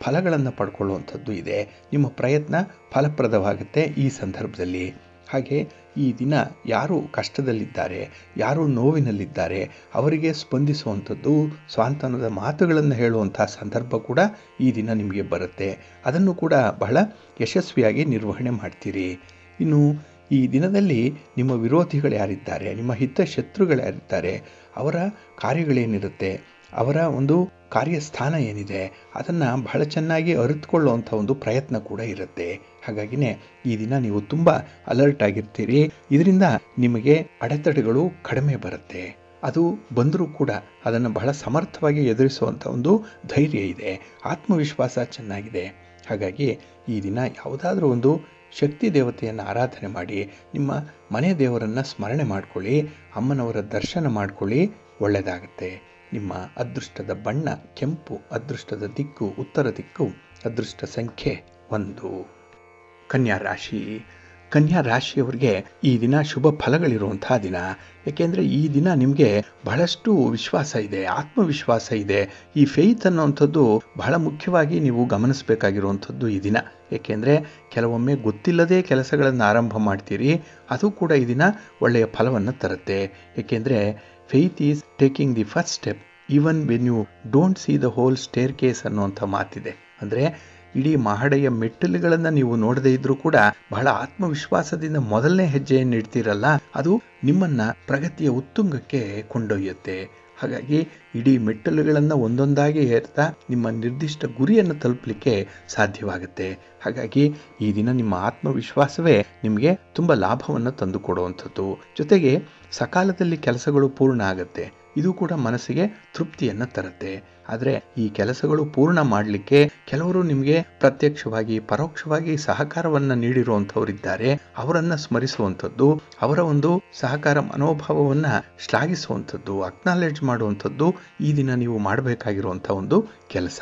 ಫಲಗಳನ್ನು ಪಡ್ಕೊಳ್ಳುವಂಥದ್ದು ಇದೆ. ನಿಮ್ಮ ಪ್ರಯತ್ನ ಫಲಪ್ರದವಾಗುತ್ತೆ ಈ ಸಂದರ್ಭದಲ್ಲಿ. ಹಾಗೆ ಈ ದಿನ ಯಾರು ಕಷ್ಟದಲ್ಲಿದ್ದಾರೆ, ಯಾರು ನೋವಿನಲ್ಲಿದ್ದಾರೆ ಅವರಿಗೆ ಸ್ಪಂದಿಸುವಂಥದ್ದು, ಸಾಂತ್ವನದ ಮಾತುಗಳನ್ನು ಹೇಳುವಂಥ ಸಂದರ್ಭ ಕೂಡ ಈ ದಿನ ನಿಮಗೆ ಬರುತ್ತೆ. ಅದನ್ನು ಕೂಡ ಬಹಳ ಯಶಸ್ವಿಯಾಗಿ ನಿರ್ವಹಣೆ ಮಾಡ್ತೀರಿ. ಇನ್ನು ಈ ದಿನದಲ್ಲಿ ನಿಮ್ಮ ವಿರೋಧಿಗಳು ಯಾರಿದ್ದಾರೆ, ನಿಮ್ಮ ಹಿತಶತ್ರುಗಳು ಯಾರಿದ್ದಾರೆ, ಅವರ ಕಾರ್ಯಗಳೇನಿರುತ್ತೆ, ಅವರ ಒಂದು ಕಾರ್ಯಸ್ಥಾನ ಏನಿದೆ ಅದನ್ನು ಬಹಳ ಚೆನ್ನಾಗಿ ಅರಿತುಕೊಳ್ಳುವಂಥ ಒಂದು ಪ್ರಯತ್ನ ಕೂಡ ಇರುತ್ತೆ. ಹಾಗಾಗಿನೇ ಈ ದಿನ ನೀವು ತುಂಬ ಅಲರ್ಟ್ ಆಗಿರ್ತೀರಿ. ಇದರಿಂದ ನಿಮಗೆ ಅಡೆತಡೆಗಳು ಕಡಿಮೆ ಬರುತ್ತೆ. ಅದು ಬಂದರೂ ಕೂಡ ಅದನ್ನು ಬಹಳ ಸಮರ್ಥವಾಗಿ ಎದುರಿಸುವಂಥ ಒಂದು ಧೈರ್ಯ ಇದೆ, ಆತ್ಮವಿಶ್ವಾಸ ಚೆನ್ನಾಗಿದೆ. ಹಾಗಾಗಿ ಈ ದಿನ ಯಾವುದಾದ್ರೂ ಒಂದು ಶಕ್ತಿ ದೇವತೆಯನ್ನು ಆರಾಧನೆ ಮಾಡಿ, ನಿಮ್ಮ ಮನೆ ದೇವರನ್ನು ಸ್ಮರಣೆ ಮಾಡ್ಕೊಳ್ಳಿ, ಅಮ್ಮನವರ ದರ್ಶನ ಮಾಡ್ಕೊಳ್ಳಿ, ಒಳ್ಳೆಯದಾಗುತ್ತೆ. ನಿಮ್ಮ ಅದೃಷ್ಟದ ಬಣ್ಣ ಕೆಂಪು, ಅದೃಷ್ಟದ ದಿಕ್ಕು ಉತ್ತರ ದಿಕ್ಕು, ಅದೃಷ್ಟ ಸಂಖ್ಯೆ 1. ಕನ್ಯಾ ರಾಶಿ. ಕನ್ಯಾ ರಾಶಿಯವರಿಗೆ ಈ ದಿನ ಶುಭ ಫಲಗಳಿರುವಂತಹ ದಿನ. ಏಕೆಂದರೆ ಈ ದಿನ ನಿಮಗೆ ಬಹಳಷ್ಟು ವಿಶ್ವಾಸ ಇದೆ, ಆತ್ಮವಿಶ್ವಾಸ ಇದೆ. ಈ ಫೇತ್ ಅನ್ನುವಂಥದ್ದು ಬಹಳ ಮುಖ್ಯವಾಗಿ ನೀವು ಗಮನಿಸಬೇಕಾಗಿರುವಂಥದ್ದು ಈ ದಿನ. ಏಕೆಂದರೆ ಕೆಲವೊಮ್ಮೆ ಗೊತ್ತಿಲ್ಲದೆ ಕೆಲಸಗಳನ್ನು ಆರಂಭ ಮಾಡ್ತೀರಿ, ಅದು ಕೂಡ ಈ ದಿನ ಒಳ್ಳೆಯ ಫಲವನ್ನು ತರುತ್ತೆ. ಏಕೆಂದರೆ faith is taking the first step even when you don't see the whole staircase ಅನ್ನುವಂಥ ಮಾತಿದೆ. ಅಂದರೆ ಇಡೀ ಮಹಡಿಯ ಮೆಟ್ಟಿಲುಗಳನ್ನು ನೀವು ನೋಡದೇ ಇದ್ರೂ ಕೂಡ ಬಹಳ ಆತ್ಮವಿಶ್ವಾಸದಿಂದ ಮೊದಲನೇ ಹೆಜ್ಜೆಯನ್ನು ಇಡ್ತೀರಲ್ಲ, ಅದು ನಿಮ್ಮನ್ನ ಪ್ರಗತಿಯ ಉತ್ತುಂಗಕ್ಕೆ ಕೊಂಡೊಯ್ಯುತ್ತೆ. ಹಾಗಾಗಿ ಇಡೀ ಮೆಟ್ಟಲುಗಳನ್ನು ಒಂದೊಂದಾಗಿ ಏರ್ತಾ ನಿಮ್ಮ ನಿರ್ದಿಷ್ಟ ಗುರಿಯನ್ನು ತಲುಪಲಿಕ್ಕೆ ಸಾಧ್ಯವಾಗುತ್ತೆ. ಹಾಗಾಗಿ ಈ ದಿನ ನಿಮ್ಮ ಆತ್ಮವಿಶ್ವಾಸವೇ ನಿಮಗೆ ತುಂಬ ಲಾಭವನ್ನು ತಂದು ಕೊಡುವಂಥದ್ದು. ಜೊತೆಗೆ ಸಕಾಲದಲ್ಲಿ ಕೆಲಸಗಳು ಪೂರ್ಣ ಆಗುತ್ತೆ. ಇದು ಕೂಡ ಮನಸ್ಸಿಗೆ ತೃಪ್ತಿಯನ್ನು ತರುತ್ತೆ. ಆದರೆ ಈ ಕೆಲಸಗಳು ಪೂರ್ಣ ಮಾಡಲಿಕ್ಕೆ ಕೆಲವರು ನಿಮಗೆ ಪ್ರತ್ಯಕ್ಷವಾಗಿ ಪರೋಕ್ಷವಾಗಿ ಸಹಕಾರವನ್ನು ನೀಡಿರುವಂಥವರಿದ್ದಾರೆ. ಅವರನ್ನು ಸ್ಮರಿಸುವಂಥದ್ದು, ಅವರ ಒಂದು ಸಹಕಾರ ಮನೋಭಾವವನ್ನು ಶ್ಲಾಘಿಸುವಂಥದ್ದು, ಅಕ್ನಾಲೆಡ್ಜ್ ಮಾಡುವಂಥದ್ದು ಈ ದಿನ ನೀವು ಮಾಡಬೇಕಾಗಿರುವಂಥ ಒಂದು ಕೆಲಸ.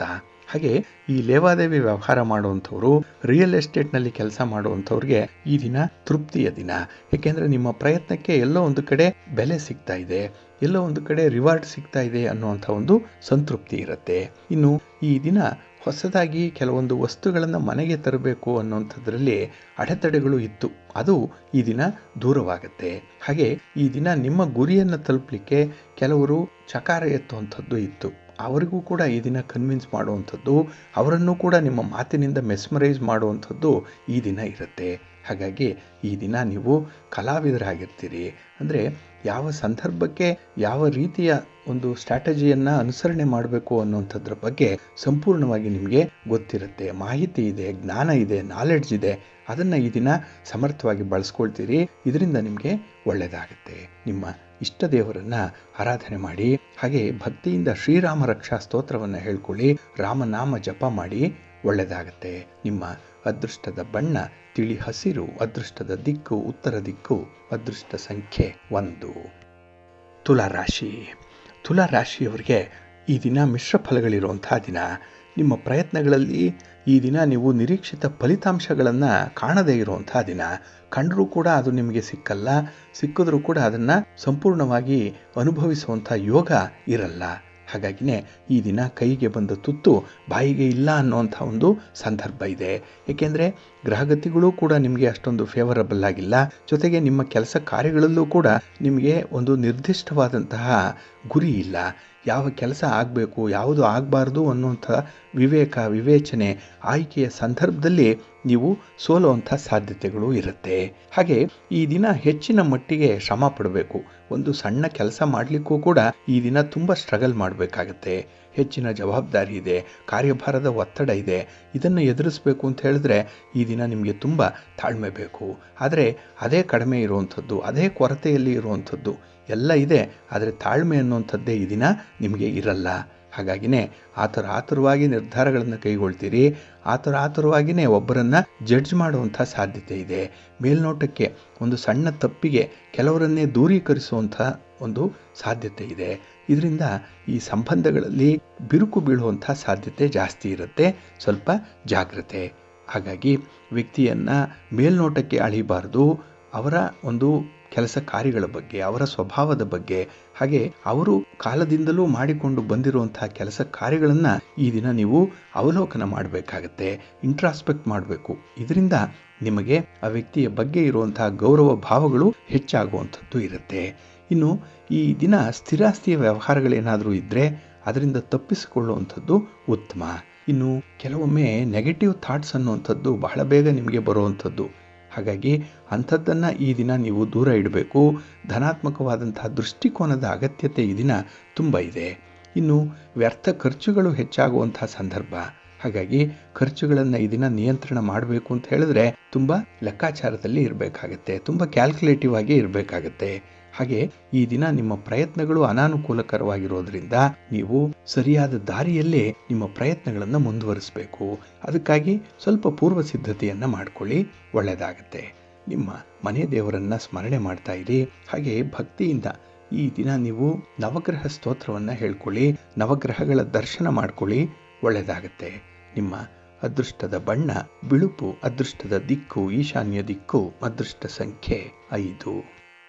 ಹಾಗೆ ಈ ಲೇವಾದೇವಿ ವ್ಯವಹಾರ ಮಾಡುವಂಥವ್ರು, ರಿಯಲ್ ಎಸ್ಟೇಟ್ನಲ್ಲಿ ಕೆಲಸ ಮಾಡುವಂಥವ್ರಿಗೆ ಈ ದಿನ ತೃಪ್ತಿಯ ದಿನ. ಏಕೆಂದರೆ ನಿಮ್ಮ ಪ್ರಯತ್ನಕ್ಕೆ ಎಲ್ಲೋ ಒಂದು ಕಡೆ ಬೆಲೆ ಸಿಗ್ತಾ ಇದೆ, ಎಲ್ಲೋ ಒಂದು ಕಡೆ ರಿವಾರ್ಡ್ ಸಿಗ್ತಾ ಇದೆ ಅನ್ನುವಂಥ ಒಂದು ಸಂತೃಪ್ತಿ ಇರುತ್ತೆ. ಇನ್ನು ಈ ದಿನ ಹೊಸದಾಗಿ ಕೆಲವೊಂದು ವಸ್ತುಗಳನ್ನು ಮನೆಗೆ ತರಬೇಕು ಅನ್ನುವಂಥದ್ರಲ್ಲಿ ಅಡೆತಡೆಗಳು ಇತ್ತು, ಅದು ಈ ದಿನ ದೂರವಾಗುತ್ತೆ. ಹಾಗೆ ಈ ದಿನ ನಿಮ್ಮ ಗುರಿಯನ್ನು ತಲುಪಲಿಕ್ಕೆ ಕೆಲವರು ಚಕಾರ ಎತ್ತುವಂಥದ್ದು ಇತ್ತು, ಅವರಿಗೂ ಕೂಡ ಈ ದಿನ ಕನ್ವಿನ್ಸ್ ಮಾಡುವಂಥದ್ದು, ಅವರನ್ನು ಕೂಡ ನಿಮ್ಮ ಮಾತಿನಿಂದ ಮೆಸ್ಮರೈಸ್ ಮಾಡುವಂಥದ್ದು ಈ ದಿನ ಇರುತ್ತೆ. ಹಾಗಾಗಿ ಈ ದಿನ ನೀವು ಕಲಾವಿದರಾಗಿರ್ತೀರಿ. ಅಂದರೆ ಯಾವ ಸಂದರ್ಭಕ್ಕೆ ಯಾವ ರೀತಿಯ ಒಂದು ಸ್ಟ್ರಾಟಜಿಯನ್ನು ಅನುಸರಣೆ ಮಾಡಬೇಕು ಅನ್ನುವಂಥದ್ರ ಬಗ್ಗೆ ಸಂಪೂರ್ಣವಾಗಿ ನಿಮಗೆ ಗೊತ್ತಿರುತ್ತೆ, ಮಾಹಿತಿ ಇದೆ, ಜ್ಞಾನ ಇದೆ, ನಾಲೆಡ್ಜ್ ಇದೆ. ಅದನ್ನು ಈ ದಿನ ಸಮರ್ಥವಾಗಿ ಬಳಸ್ಕೊಳ್ತೀರಿ. ಇದರಿಂದ ನಿಮಗೆ ಒಳ್ಳೆಯದಾಗುತ್ತೆ. ನಿಮ್ಮ ಇಷ್ಟ ದೇವರನ್ನು ಆರಾಧನೆ ಮಾಡಿ, ಹಾಗೆ ಭಕ್ತಿಯಿಂದ ಶ್ರೀರಾಮ ರಕ್ಷಾ ಸ್ತೋತ್ರವನ್ನು ಹೇಳ್ಕೊಳ್ಳಿ, ರಾಮನಾಮ ಜಪ ಮಾಡಿ, ಒಳ್ಳೆಯದಾಗುತ್ತೆ. ನಿಮ್ಮ ಅದೃಷ್ಟದ ಬಣ್ಣ ತಿಳಿ ಹಸಿರು, ಅದೃಷ್ಟದ ದಿಕ್ಕು ಉತ್ತರ ದಿಕ್ಕು, ಅದೃಷ್ಟ ಸಂಖ್ಯೆ 1. ತುಲಾರಾಶಿ. ತುಲಾರಾಶಿಯವರಿಗೆ ಈ ದಿನ ಮಿಶ್ರ ಫಲಗಳಿರುವಂಥ ದಿನ. ನಿಮ್ಮ ಪ್ರಯತ್ನಗಳಲ್ಲಿ ಈ ದಿನ ನೀವು ನಿರೀಕ್ಷಿತ ಫಲಿತಾಂಶಗಳನ್ನು ಕಾಣದೇ ಇರುವಂಥ ದಿನ. ಕಂಡರೂ ಕೂಡ ಅದು ನಿಮಗೆ ಸಿಕ್ಕಲ್ಲ, ಸಿಕ್ಕಿದ್ರೂ ಕೂಡ ಅದನ್ನು ಸಂಪೂರ್ಣವಾಗಿ ಅನುಭವಿಸುವಂಥ ಯೋಗ ಇರಲ್ಲ. ಹಾಗಾಗಿನೇ ಈ ದಿನ ಕೈಗೆ ಬಂದ ತುತ್ತು ಬಾಯಿಗೆ ಇಲ್ಲ ಅನ್ನುವಂಥ ಒಂದು ಸಂದರ್ಭ ಇದೆ. ಏಕೆಂದರೆ ಗ್ರಹಗತಿಗಳು ಕೂಡ ನಿಮಗೆ ಅಷ್ಟೊಂದು ಫೇವರಬಲ್ ಆಗಿಲ್ಲ. ಜೊತೆಗೆ ನಿಮ್ಮ ಕೆಲಸ ಕಾರ್ಯಗಳಲ್ಲೂ ಕೂಡ ನಿಮಗೆ ಒಂದು ನಿರ್ದಿಷ್ಟವಾದಂತಹ ಗುರಿ ಇಲ್ಲ. ಯಾವ ಕೆಲಸ ಆಗಬೇಕು, ಯಾವುದು ಆಗಬಾರ್ದು ಅನ್ನುವಂಥ ವಿವೇಚನೆ, ಆಯ್ಕೆಯ ಸಂದರ್ಭದಲ್ಲಿ ನೀವು ಸೋಲುವಂಥ ಸಾಧ್ಯತೆಗಳು ಇರುತ್ತೆ. ಹಾಗೆ ಈ ದಿನ ಹೆಚ್ಚಿನ ಮಟ್ಟಿಗೆ ಶ್ರಮ ಪಡಬೇಕು. ಒಂದು ಸಣ್ಣ ಕೆಲಸ ಮಾಡಲಿಕ್ಕೂ ಕೂಡ ಈ ದಿನ ತುಂಬ ಸ್ಟ್ರಗಲ್ ಮಾಡಬೇಕಾಗತ್ತೆ. ಹೆಚ್ಚಿನ ಜವಾಬ್ದಾರಿ ಇದೆ, ಕಾರ್ಯಭಾರದ ಒತ್ತಡ ಇದೆ. ಇದನ್ನು ಎದುರಿಸಬೇಕು ಅಂತ ಹೇಳಿದ್ರೆ ಈ ದಿನ ನಿಮಗೆ ತುಂಬ ತಾಳ್ಮೆ ಬೇಕು. ಆದರೆ ಅದೇ ಕಡಿಮೆ ಇರುವಂಥದ್ದು, ಅದೇ ಕೊರತೆಯಲ್ಲಿ ಇರುವಂಥದ್ದು ಎಲ್ಲ ಇದೆ. ಆದರೆ ತಾಳ್ಮೆ ಅನ್ನುವಂಥದ್ದೇ ಈ ದಿನ ನಿಮಗೆ ಇರಲ್ಲ. ಹಾಗಾಗಿನೇ ಆತುರವಾಗಿ ನಿರ್ಧಾರಗಳನ್ನು ಕೈಗೊಳ್ತೀರಿ. ಆತುರವಾಗಿಯೇ ಒಬ್ಬರನ್ನು ಜಡ್ಜ್ ಮಾಡುವಂಥ ಸಾಧ್ಯತೆ ಇದೆ. ಮೇಲ್ನೋಟಕ್ಕೆ ಒಂದು ಸಣ್ಣ ತಪ್ಪಿಗೆ ಕೆಲವರನ್ನೇ ದೂರೀಕರಿಸುವಂಥ ಒಂದು ಸಾಧ್ಯತೆ ಇದೆ. ಇದರಿಂದ ಈ ಸಂಬಂಧಗಳಲ್ಲಿ ಬಿರುಕು ಬೀಳುವಂಥ ಸಾಧ್ಯತೆ ಜಾಸ್ತಿ ಇರುತ್ತೆ. ಸ್ವಲ್ಪ ಜಾಗ್ರತೆ. ಹಾಗಾಗಿ ವ್ಯಕ್ತಿಯನ್ನು ಮೇಲ್ನೋಟಕ್ಕೆ ಅಳಿಬಾರ್ದು. ಅವರ ಒಂದು ಕೆಲಸ ಕಾರ್ಯಗಳ ಬಗ್ಗೆ, ಅವರ ಸ್ವಭಾವದ ಬಗ್ಗೆ, ಹಾಗೆ ಅವರು ಕಾಲದಿಂದಲೂ ಮಾಡಿಕೊಂಡು ಬಂದಿರುವಂತಹ ಕೆಲಸ ಕಾರ್ಯಗಳನ್ನು ಈ ದಿನ ನೀವು ಅವಲೋಕನ ಮಾಡಬೇಕಾಗತ್ತೆ, ಇಂಟ್ರಾಸ್ಪೆಕ್ಟ್ ಮಾಡಬೇಕು. ಇದರಿಂದ ನಿಮಗೆ ಆ ವ್ಯಕ್ತಿಯ ಬಗ್ಗೆ ಇರುವಂತಹ ಗೌರವ ಭಾವಗಳು ಹೆಚ್ಚಾಗುವಂಥದ್ದು ಇರುತ್ತೆ. ಇನ್ನು ಈ ದಿನ ಸ್ಥಿರಾಸ್ತಿಯ ವ್ಯವಹಾರಗಳೇನಾದರೂ ಇದ್ದರೆ ಅದರಿಂದ ತಪ್ಪಿಸಿಕೊಳ್ಳುವಂಥದ್ದು ಉತ್ತಮ. ಇನ್ನು ಕೆಲವೊಮ್ಮೆ ನೆಗೆಟಿವ್ ಥಾಟ್ಸ್ ಅನ್ನುವಂಥದ್ದು ಬಹಳ ಬೇಗ ನಿಮಗೆ ಬರುವಂಥದ್ದು. ಹಾಗಾಗಿ ಅಂಥದ್ದನ್ನು ಈ ದಿನ ನೀವು ದೂರ ಇಡಬೇಕು. ಧನಾತ್ಮಕವಾದಂತಹ ದೃಷ್ಟಿಕೋನದ ಅಗತ್ಯತೆ ಈ ದಿನ ತುಂಬ ಇದೆ. ಇನ್ನು ವ್ಯರ್ಥ ಖರ್ಚುಗಳು ಹೆಚ್ಚಾಗುವಂತಹ ಸಂದರ್ಭ. ಹಾಗಾಗಿ ಖರ್ಚುಗಳನ್ನು ಈ ದಿನ ನಿಯಂತ್ರಣ ಮಾಡಬೇಕು ಅಂತ ಹೇಳಿದ್ರೆ ತುಂಬ ಲೆಕ್ಕಾಚಾರದಲ್ಲಿ ಇರಬೇಕಾಗತ್ತೆ, ತುಂಬ ಕ್ಯಾಲ್ಕುಲೇಟಿವ್ ಆಗಿ ಇರಬೇಕಾಗತ್ತೆ. ಹಾಗೆ ಈ ದಿನ ನಿಮ್ಮ ಪ್ರಯತ್ನಗಳು ಅನಾನುಕೂಲಕರವಾಗಿರೋದ್ರಿಂದ ನೀವು ಸರಿಯಾದ ದಾರಿಯಲ್ಲೇ ನಿಮ್ಮ ಪ್ರಯತ್ನಗಳನ್ನು ಮುಂದುವರಿಸಬೇಕು. ಅದಕ್ಕಾಗಿ ಸ್ವಲ್ಪ ಪೂರ್ವ ಸಿದ್ಧತೆಯನ್ನು ಮಾಡಿಕೊಳ್ಳಿ, ಒಳ್ಳೆಯದಾಗತ್ತೆ. ನಿಮ್ಮ ಮನೆ ದೇವರನ್ನು ಸ್ಮರಣೆ ಮಾಡ್ತಾ ಇರಿ. ಹಾಗೆ ಭಕ್ತಿಯಿಂದ ಈ ದಿನ ನೀವು ನವಗ್ರಹ ಸ್ತೋತ್ರವನ್ನು ಹೇಳ್ಕೊಳ್ಳಿ, ನವಗ್ರಹಗಳ ದರ್ಶನ ಮಾಡ್ಕೊಳ್ಳಿ, ಒಳ್ಳೆಯದಾಗತ್ತೆ. ನಿಮ್ಮ ಅದೃಷ್ಟದ ಬಣ್ಣ ಬಿಳುಪು, ಅದೃಷ್ಟದ ದಿಕ್ಕು ಈಶಾನ್ಯ ದಿಕ್ಕು, ಅದೃಷ್ಟ ಸಂಖ್ಯೆ 5.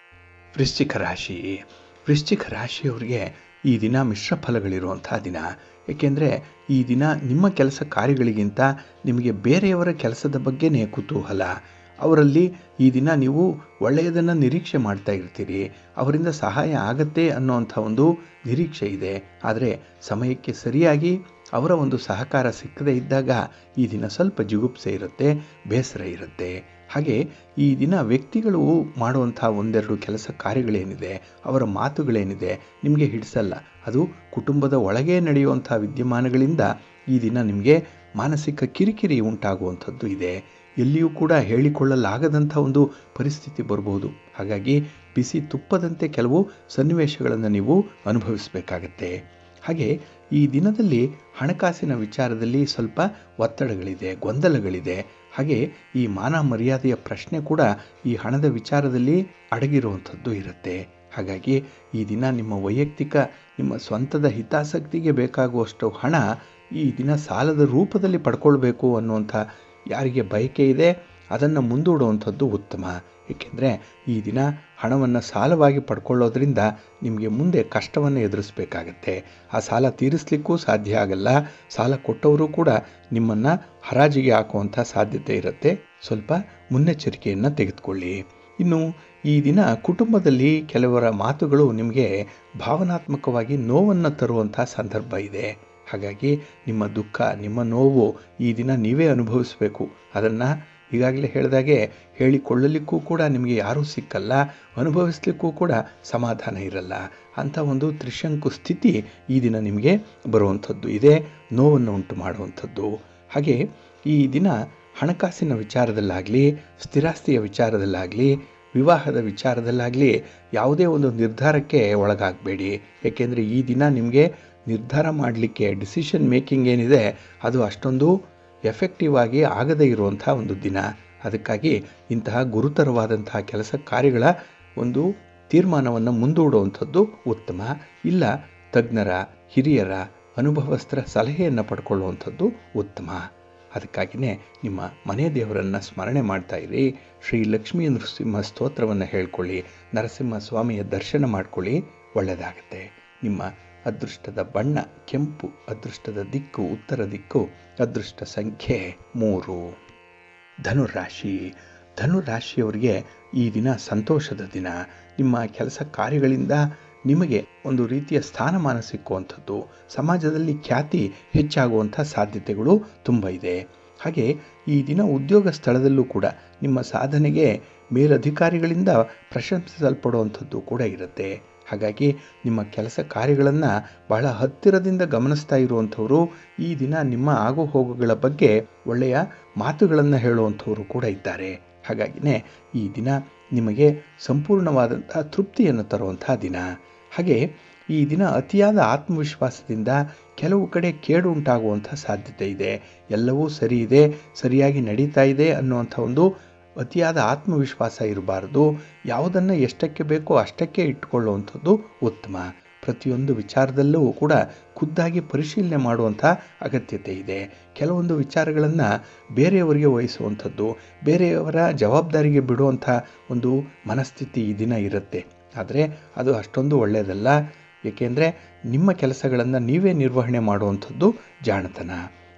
ವೃಶ್ಚಿಕ ರಾಶಿ. ವೃಶ್ಚಿಕ ರಾಶಿಯವರಿಗೆ ಈ ದಿನ ಮಿಶ್ರ ಫಲಗಳಿರುವಂಥ ದಿನ. ಏಕೆಂದರೆ ಈ ದಿನ ನಿಮ್ಮ ಕೆಲಸ ಕಾರ್ಯಗಳಿಗಿಂತ ನಿಮಗೆ ಬೇರೆಯವರ ಕೆಲಸದ ಬಗ್ಗೆನೇ ಕುತೂಹಲ. ಅವರಲ್ಲಿ ಈ ದಿನ ನೀವು ಒಳ್ಳೆಯದನ್ನು ನಿರೀಕ್ಷೆ ಮಾಡ್ತಾ ಇರ್ತೀರಿ. ಅವರಿಂದ ಸಹಾಯ ಆಗತ್ತೆ ಅನ್ನೋವಂಥ ಒಂದು ನಿರೀಕ್ಷೆ ಇದೆ. ಆದರೆ ಸಮಯಕ್ಕೆ ಸರಿಯಾಗಿ ಅವರ ಒಂದು ಸಹಕಾರ ಸಿಕ್ಕದೇ ಇದ್ದಾಗ ಈ ದಿನ ಸ್ವಲ್ಪ ಜಿಗುಪ್ಸೆ ಇರುತ್ತೆ, ಬೇಸರ ಇರುತ್ತೆ. ಹಾಗೆ ಈ ದಿನ ವ್ಯಕ್ತಿಗಳು ಮಾಡುವಂಥ ಒಂದೆರಡು ಕೆಲಸ ಕಾರ್ಯಗಳೇನಿದೆ, ಅವರ ಮಾತುಗಳೇನಿದೆ ನಿಮಗೆ ಹಿಡಿಸಲ್ಲ. ಅದು ಕುಟುಂಬದ ಒಳಗೆ ನಡೆಯುವಂಥ ವಿದ್ಯಮಾನಗಳಿಂದ ಈ ದಿನ ನಿಮಗೆ ಮಾನಸಿಕ ಕಿರಿಕಿರಿ ಉಂಟಾಗುವಂಥದ್ದು ಇದೆ. ಎಲ್ಲಿಯೂ ಕೂಡ ಹೇಳಿಕೊಳ್ಳಲಾಗದಂಥ ಒಂದು ಪರಿಸ್ಥಿತಿ ಬರ್ಬೋದು. ಹಾಗಾಗಿ ಬಿಸಿ ತುಪ್ಪದಂತೆ ಕೆಲವು ಸನ್ನಿವೇಶಗಳನ್ನು ನೀವು ಅನುಭವಿಸಬೇಕಾಗತ್ತೆ. ಹಾಗೆ ಈ ದಿನದಲ್ಲಿ ಹಣಕಾಸಿನ ವಿಚಾರದಲ್ಲಿ ಸ್ವಲ್ಪ ಒತ್ತಡಗಳಿದೆ, ಗೊಂದಲಗಳಿದೆ. ಹಾಗೆ ಈ ಮಾನ ಮರ್ಯಾದೆಯ ಪ್ರಶ್ನೆ ಕೂಡ ಈ ಹಣದ ವಿಚಾರದಲ್ಲಿ ಅಡಗಿರುವಂಥದ್ದು ಇರುತ್ತೆ. ಹಾಗಾಗಿ ಈ ದಿನ ನಿಮ್ಮ ವೈಯಕ್ತಿಕ, ನಿಮ್ಮ ಸ್ವಂತದ ಹಿತಾಸಕ್ತಿಗೆ ಬೇಕಾಗುವಷ್ಟು ಹಣ ಈ ದಿನ ಸಾಲದ ರೂಪದಲ್ಲಿ ಪಡ್ಕೊಳ್ಬೇಕು ಅನ್ನುವಂಥ ಯಾರಿಗೆ ಬಯಕೆ ಇದೆ ಅದನ್ನು ಮುಂದೂಡುವಂಥದ್ದು ಉತ್ತಮ. ಏಕೆಂದರೆ ಈ ದಿನ ಹಣವನ್ನು ಸಾಲವಾಗಿ ಪಡ್ಕೊಳ್ಳೋದ್ರಿಂದ ನಿಮಗೆ ಮುಂದೆ ಕಷ್ಟವನ್ನು ಎದುರಿಸಬೇಕಾಗತ್ತೆ. ಆ ಸಾಲ ತೀರಿಸಲಿಕ್ಕೂ ಸಾಧ್ಯ ಆಗಲ್ಲ. ಸಾಲ ಕೊಟ್ಟವರು ಕೂಡ ನಿಮ್ಮನ್ನು ಹರಾಜಿಗೆ ಹಾಕುವಂಥ ಸಾಧ್ಯತೆ ಇರುತ್ತೆ. ಸ್ವಲ್ಪ ಮುನ್ನೆಚ್ಚರಿಕೆಯನ್ನು ತೆಗೆದುಕೊಳ್ಳಿ. ಇನ್ನು ಈ ದಿನ ಕುಟುಂಬದಲ್ಲಿ ಕೆಲವರ ಮಾತುಗಳು ನಿಮಗೆ ಭಾವನಾತ್ಮಕವಾಗಿ ನೋವನ್ನು ತರುವಂಥ ಸಂದರ್ಭ ಇದೆ. ಹಾಗಾಗಿ ನಿಮ್ಮ ದುಃಖ, ನಿಮ್ಮ ನೋವು ಈ ದಿನ ನೀವೇ ಅನುಭವಿಸಬೇಕು. ಅದನ್ನು ಈಗಾಗಲೇ ಹೇಳಿದಾಗೆ ಹೇಳಿಕೊಳ್ಳಲಿಕ್ಕೂ ಕೂಡ ನಿಮಗೆ ಯಾರೂ ಸಿಕ್ಕಲ್ಲ, ಅನುಭವಿಸಲಿಕ್ಕೂ ಕೂಡ ಸಮಾಧಾನ ಇರಲ್ಲ. ಅಂಥ ಒಂದು ತ್ರಿಶಂಕು ಸ್ಥಿತಿ ಈ ದಿನ ನಿಮಗೆ ಬರುವಂಥದ್ದು ಇದೆ, ನೋವನ್ನು ಉಂಟು ಮಾಡುವಂಥದ್ದು. ಹಾಗೆ ಈ ದಿನ ಹಣಕಾಸಿನ ವಿಚಾರದಲ್ಲಾಗಲಿ, ಸ್ಥಿರಾಸ್ತಿಯ ವಿಚಾರದಲ್ಲಾಗಲಿ, ವಿವಾಹದ ವಿಚಾರದಲ್ಲಾಗಲಿ ಯಾವುದೇ ಒಂದು ನಿರ್ಧಾರಕ್ಕೆ ಒಳಗಾಗಬೇಡಿ. ಏಕೆಂದರೆ ಈ ದಿನ ನಿಮಗೆ ನಿರ್ಧಾರ ಮಾಡಲಿಕ್ಕೆ, ಡಿಸಿಷನ್ ಮೇಕಿಂಗ್ ಏನಿದೆ ಅದು ಅಷ್ಟೊಂದು ಎಫೆಕ್ಟಿವ್ ಆಗಿ ಆಗದೇ ಇರುವಂಥ ಒಂದು ದಿನ. ಅದಕ್ಕಾಗಿ ಇಂತಹ ಗುರುತರವಾದಂತಹ ಕೆಲಸ ಕಾರ್ಯಗಳ ಒಂದು ತೀರ್ಮಾನವನ್ನು ಮುಂದೂಡುವಂಥದ್ದು ಉತ್ತಮ. ಇಲ್ಲ ತಜ್ಞರ, ಹಿರಿಯರ, ಅನುಭವಸ್ಥರ ಸಲಹೆಯನ್ನು ಪಡ್ಕೊಳ್ಳುವಂಥದ್ದು ಉತ್ತಮ. ಅದಕ್ಕಾಗಿಯೇ ನಿಮ್ಮ ಮನೆ ದೇವರನ್ನು ಸ್ಮರಣೆ ಮಾಡ್ತಾ ಇರಿ. ಶ್ರೀ ಲಕ್ಷ್ಮೀ ನರಸಿಂಹ ಸ್ತೋತ್ರವನ್ನು ಹೇಳ್ಕೊಳ್ಳಿ, ನರಸಿಂಹ ಸ್ವಾಮಿಯ ದರ್ಶನ ಮಾಡ್ಕೊಳ್ಳಿ, ಒಳ್ಳೆಯದಾಗತ್ತೆ. ನಿಮ್ಮ ಅದೃಷ್ಟದ ಬಣ್ಣ ಕೆಂಪು, ಅದೃಷ್ಟದ ದಿಕ್ಕು ಉತ್ತರ ದಿಕ್ಕು, ಅದೃಷ್ಟ ಸಂಖ್ಯೆ 3. ಧನುರಾಶಿ. ಧನುರಾಶಿಯವರಿಗೆ ಈ ದಿನ ಸಂತೋಷದ ದಿನ. ನಿಮ್ಮ ಕೆಲಸ ಕಾರ್ಯಗಳಿಂದ ನಿಮಗೆ ಒಂದು ರೀತಿಯ ಸ್ಥಾನಮಾನ ಸಿಕ್ಕುವಂಥದ್ದು, ಸಮಾಜದಲ್ಲಿ ಖ್ಯಾತಿ ಹೆಚ್ಚಾಗುವಂಥ ಸಾಧ್ಯತೆಗಳು ತುಂಬ ಇದೆ. ಹಾಗೆ ಈ ದಿನ ಉದ್ಯೋಗ ಸ್ಥಳದಲ್ಲೂ ಕೂಡ ನಿಮ್ಮ ಸಾಧನೆಗೆ ಮೇಲಧಿಕಾರಿಗಳಿಂದ ಪ್ರಶಂಸಿಸಲ್ಪಡುವಂಥದ್ದು ಕೂಡ ಇರುತ್ತೆ. ಹಾಗಾಗಿ ನಿಮ್ಮ ಕೆಲಸ ಕಾರ್ಯಗಳನ್ನು ಬಹಳ ಹತ್ತಿರದಿಂದ ಗಮನಿಸ್ತಾ ಇರುವಂಥವರು ಈ ದಿನ ನಿಮ್ಮ ಆಗುಹೋಗುಗಳ ಬಗ್ಗೆ ಒಳ್ಳೆಯ ಮಾತುಗಳನ್ನು ಹೇಳುವಂಥವರು ಕೂಡ ಇದ್ದಾರೆ. ಹಾಗಾಗಿನೇ ಈ ದಿನ ನಿಮಗೆ ಸಂಪೂರ್ಣವಾದಂಥ ತೃಪ್ತಿಯನ್ನು ತರುವಂಥ ದಿನ. ಹಾಗೆ ಈ ದಿನ ಅತಿಯಾದ ಆತ್ಮವಿಶ್ವಾಸದಿಂದ ಕೆಲವು ಕಡೆ ಕೇಡು ಉಂಟಾಗುವಂಥ ಸಾಧ್ಯತೆ ಇದೆ. ಎಲ್ಲವೂ ಸರಿ ಇದೆ, ಸರಿಯಾಗಿ ನಡೀತಾ ಇದೆ ಅನ್ನುವಂಥ ಒಂದು ಅತಿಯಾದ ಆತ್ಮವಿಶ್ವಾಸ ಇರಬಾರ್ದು. ಯಾವುದನ್ನು ಎಷ್ಟಕ್ಕೆ ಬೇಕೋ ಅಷ್ಟಕ್ಕೆ ಇಟ್ಟುಕೊಳ್ಳುವಂಥದ್ದು ಉತ್ತಮ. ಪ್ರತಿಯೊಂದು ವಿಚಾರದಲ್ಲೂ ಕೂಡ ಖುದ್ದಾಗಿ ಪರಿಶೀಲನೆ ಮಾಡುವಂಥ ಅಗತ್ಯತೆ ಇದೆ. ಕೆಲವೊಂದು ವಿಚಾರಗಳನ್ನು ಬೇರೆಯವರಿಗೆ ವಹಿಸುವಂಥದ್ದು, ಬೇರೆಯವರ ಜವಾಬ್ದಾರಿಗೆ ಬಿಡುವಂಥ ಒಂದು ಮನಸ್ಥಿತಿ ಈ ದಿನ ಇರುತ್ತೆ. ಆದರೆ ಅದು ಅಷ್ಟೊಂದು ಒಳ್ಳೆಯದಲ್ಲ. ಏಕೆಂದರೆ ನಿಮ್ಮ ಕೆಲಸಗಳನ್ನು ನೀವೇ ನಿರ್ವಹಣೆ ಮಾಡುವಂಥದ್ದು ಜಾಣತನ.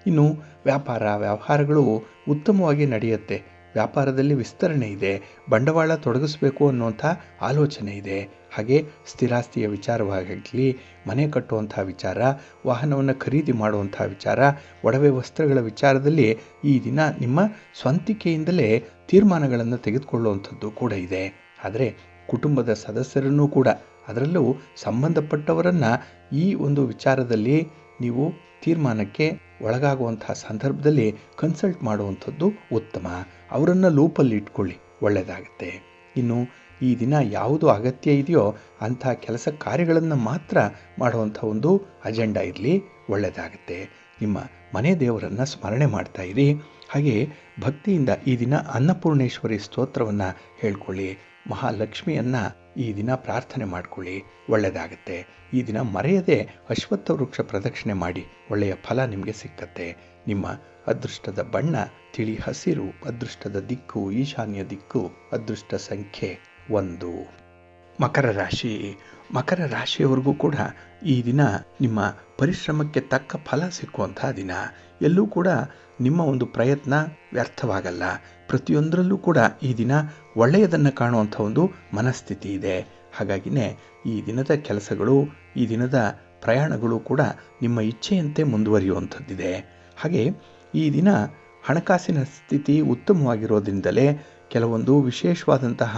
ಇನ್ನು ವ್ಯವಹಾರಗಳು ಉತ್ತಮವಾಗಿ ನಡೆಯುತ್ತೆ. ವ್ಯಾಪಾರದಲ್ಲಿ ವಿಸ್ತರಣೆ ಇದೆ, ಬಂಡವಾಳ ತೊಡಗಿಸಬೇಕು ಅನ್ನುವಂಥ ಆಲೋಚನೆ ಇದೆ. ಹಾಗೆ ಸ್ಥಿರಾಸ್ತಿಯ ವಿಚಾರವಾಗಲಿ, ಮನೆ ಕಟ್ಟುವಂಥ ವಿಚಾರ, ವಾಹನವನ್ನು ಖರೀದಿ ಮಾಡುವಂಥ ವಿಚಾರ, ಒಡವೆ ವಸ್ತ್ರಗಳ ವಿಚಾರದಲ್ಲಿ ಈ ದಿನ ನಿಮ್ಮ ಸ್ವಂತಿಕೆಯಿಂದಲೇ ತೀರ್ಮಾನಗಳನ್ನು ತೆಗೆದುಕೊಳ್ಳುವಂಥದ್ದು ಕೂಡ ಇದೆ. ಆದರೆ ಕುಟುಂಬದ ಸದಸ್ಯರನ್ನೂ ಕೂಡ, ಅದರಲ್ಲೂ ಸಂಬಂಧಪಟ್ಟವರನ್ನು ಈ ಒಂದು ವಿಚಾರದಲ್ಲಿ ನೀವು ತೀರ್ಮಾನಕ್ಕೆ ಒಳಗಾಗುವಂತಹ ಸಂದರ್ಭದಲ್ಲಿ ಕನ್ಸಲ್ಟ್ ಮಾಡುವಂಥದ್ದು ಉತ್ತಮ. ಅವರನ್ನು ಲೂಪಲ್ಲಿ ಇಟ್ಕೊಳ್ಳಿ, ಒಳ್ಳೆಯದಾಗುತ್ತೆ. ಇನ್ನು ಈ ದಿನ ಯಾವುದು ಅಗತ್ಯ ಇದೆಯೋ ಅಂಥ ಕೆಲಸ ಕಾರ್ಯಗಳನ್ನು ಮಾತ್ರ ಮಾಡುವಂಥ ಒಂದು ಅಜೆಂಡಾ ಇರಲಿ, ಒಳ್ಳೆಯದಾಗುತ್ತೆ. ನಿಮ್ಮ ಮನೆ ದೇವರನ್ನು ಸ್ಮರಣೆ ಮಾಡ್ತಾ ಇರಿ. ಹಾಗೆ ಭಕ್ತಿಯಿಂದ ಈ ದಿನ ಅನ್ನಪೂರ್ಣೇಶ್ವರಿ ಸ್ತೋತ್ರವನ್ನು ಹೇಳ್ಕೊಳ್ಳಿ. ಮಹಾಲಕ್ಷ್ಮಿಯನ್ನು ಈ ದಿನ ಪ್ರಾರ್ಥನೆ ಮಾಡಿಕೊಳ್ಳಿ, ಒಳ್ಳೆಯದಾಗುತ್ತೆ. ಈ ದಿನ ಮರೆಯದೆ ಅಶ್ವತ್ಥ ವೃಕ್ಷ ಪ್ರದಕ್ಷಿಣೆ ಮಾಡಿ, ಒಳ್ಳೆಯ ಫಲ ನಿಮಗೆ ಸಿಕ್ಕತ್ತೆ. ನಿಮ್ಮ ಅದೃಷ್ಟದ ಬಣ್ಣ ತಿಳಿ ಹಸಿರು, ಅದೃಷ್ಟದ ದಿಕ್ಕು ಈಶಾನ್ಯ ದಿಕ್ಕು, ಅದೃಷ್ಟ ಸಂಖ್ಯೆ 1. ಮಕರ ರಾಶಿಯವರೆಗೂ ಕೂಡ ಈ ದಿನ ನಿಮ್ಮ ಪರಿಶ್ರಮಕ್ಕೆ ತಕ್ಕ ಫಲ ಸಿಕ್ಕುವಂಥ ದಿನ. ಎಲ್ಲೂ ಕೂಡ ನಿಮ್ಮ ಒಂದು ಪ್ರಯತ್ನ ವ್ಯರ್ಥವಾಗಲ್ಲ. ಪ್ರತಿಯೊಂದರಲ್ಲೂ ಕೂಡ ಈ ದಿನ ಒಳ್ಳೆಯದನ್ನು ಕಾಣುವಂಥ ಒಂದು ಮನಸ್ಥಿತಿ ಇದೆ. ಹಾಗಾಗಿನೇ ಈ ದಿನದ ಕೆಲಸಗಳು, ಈ ದಿನದ ಪ್ರಯಾಣಗಳು ಕೂಡ ನಿಮ್ಮ ಇಚ್ಛೆಯಂತೆ ಮುಂದುವರಿಯುವಂಥದ್ದಿದೆ. ಹಾಗೆ ಈ ದಿನ ಹಣಕಾಸಿನ ಸ್ಥಿತಿ ಉತ್ತಮವಾಗಿರೋದ್ರಿಂದಲೇ ಕೆಲವೊಂದು ವಿಶೇಷವಾದಂತಹ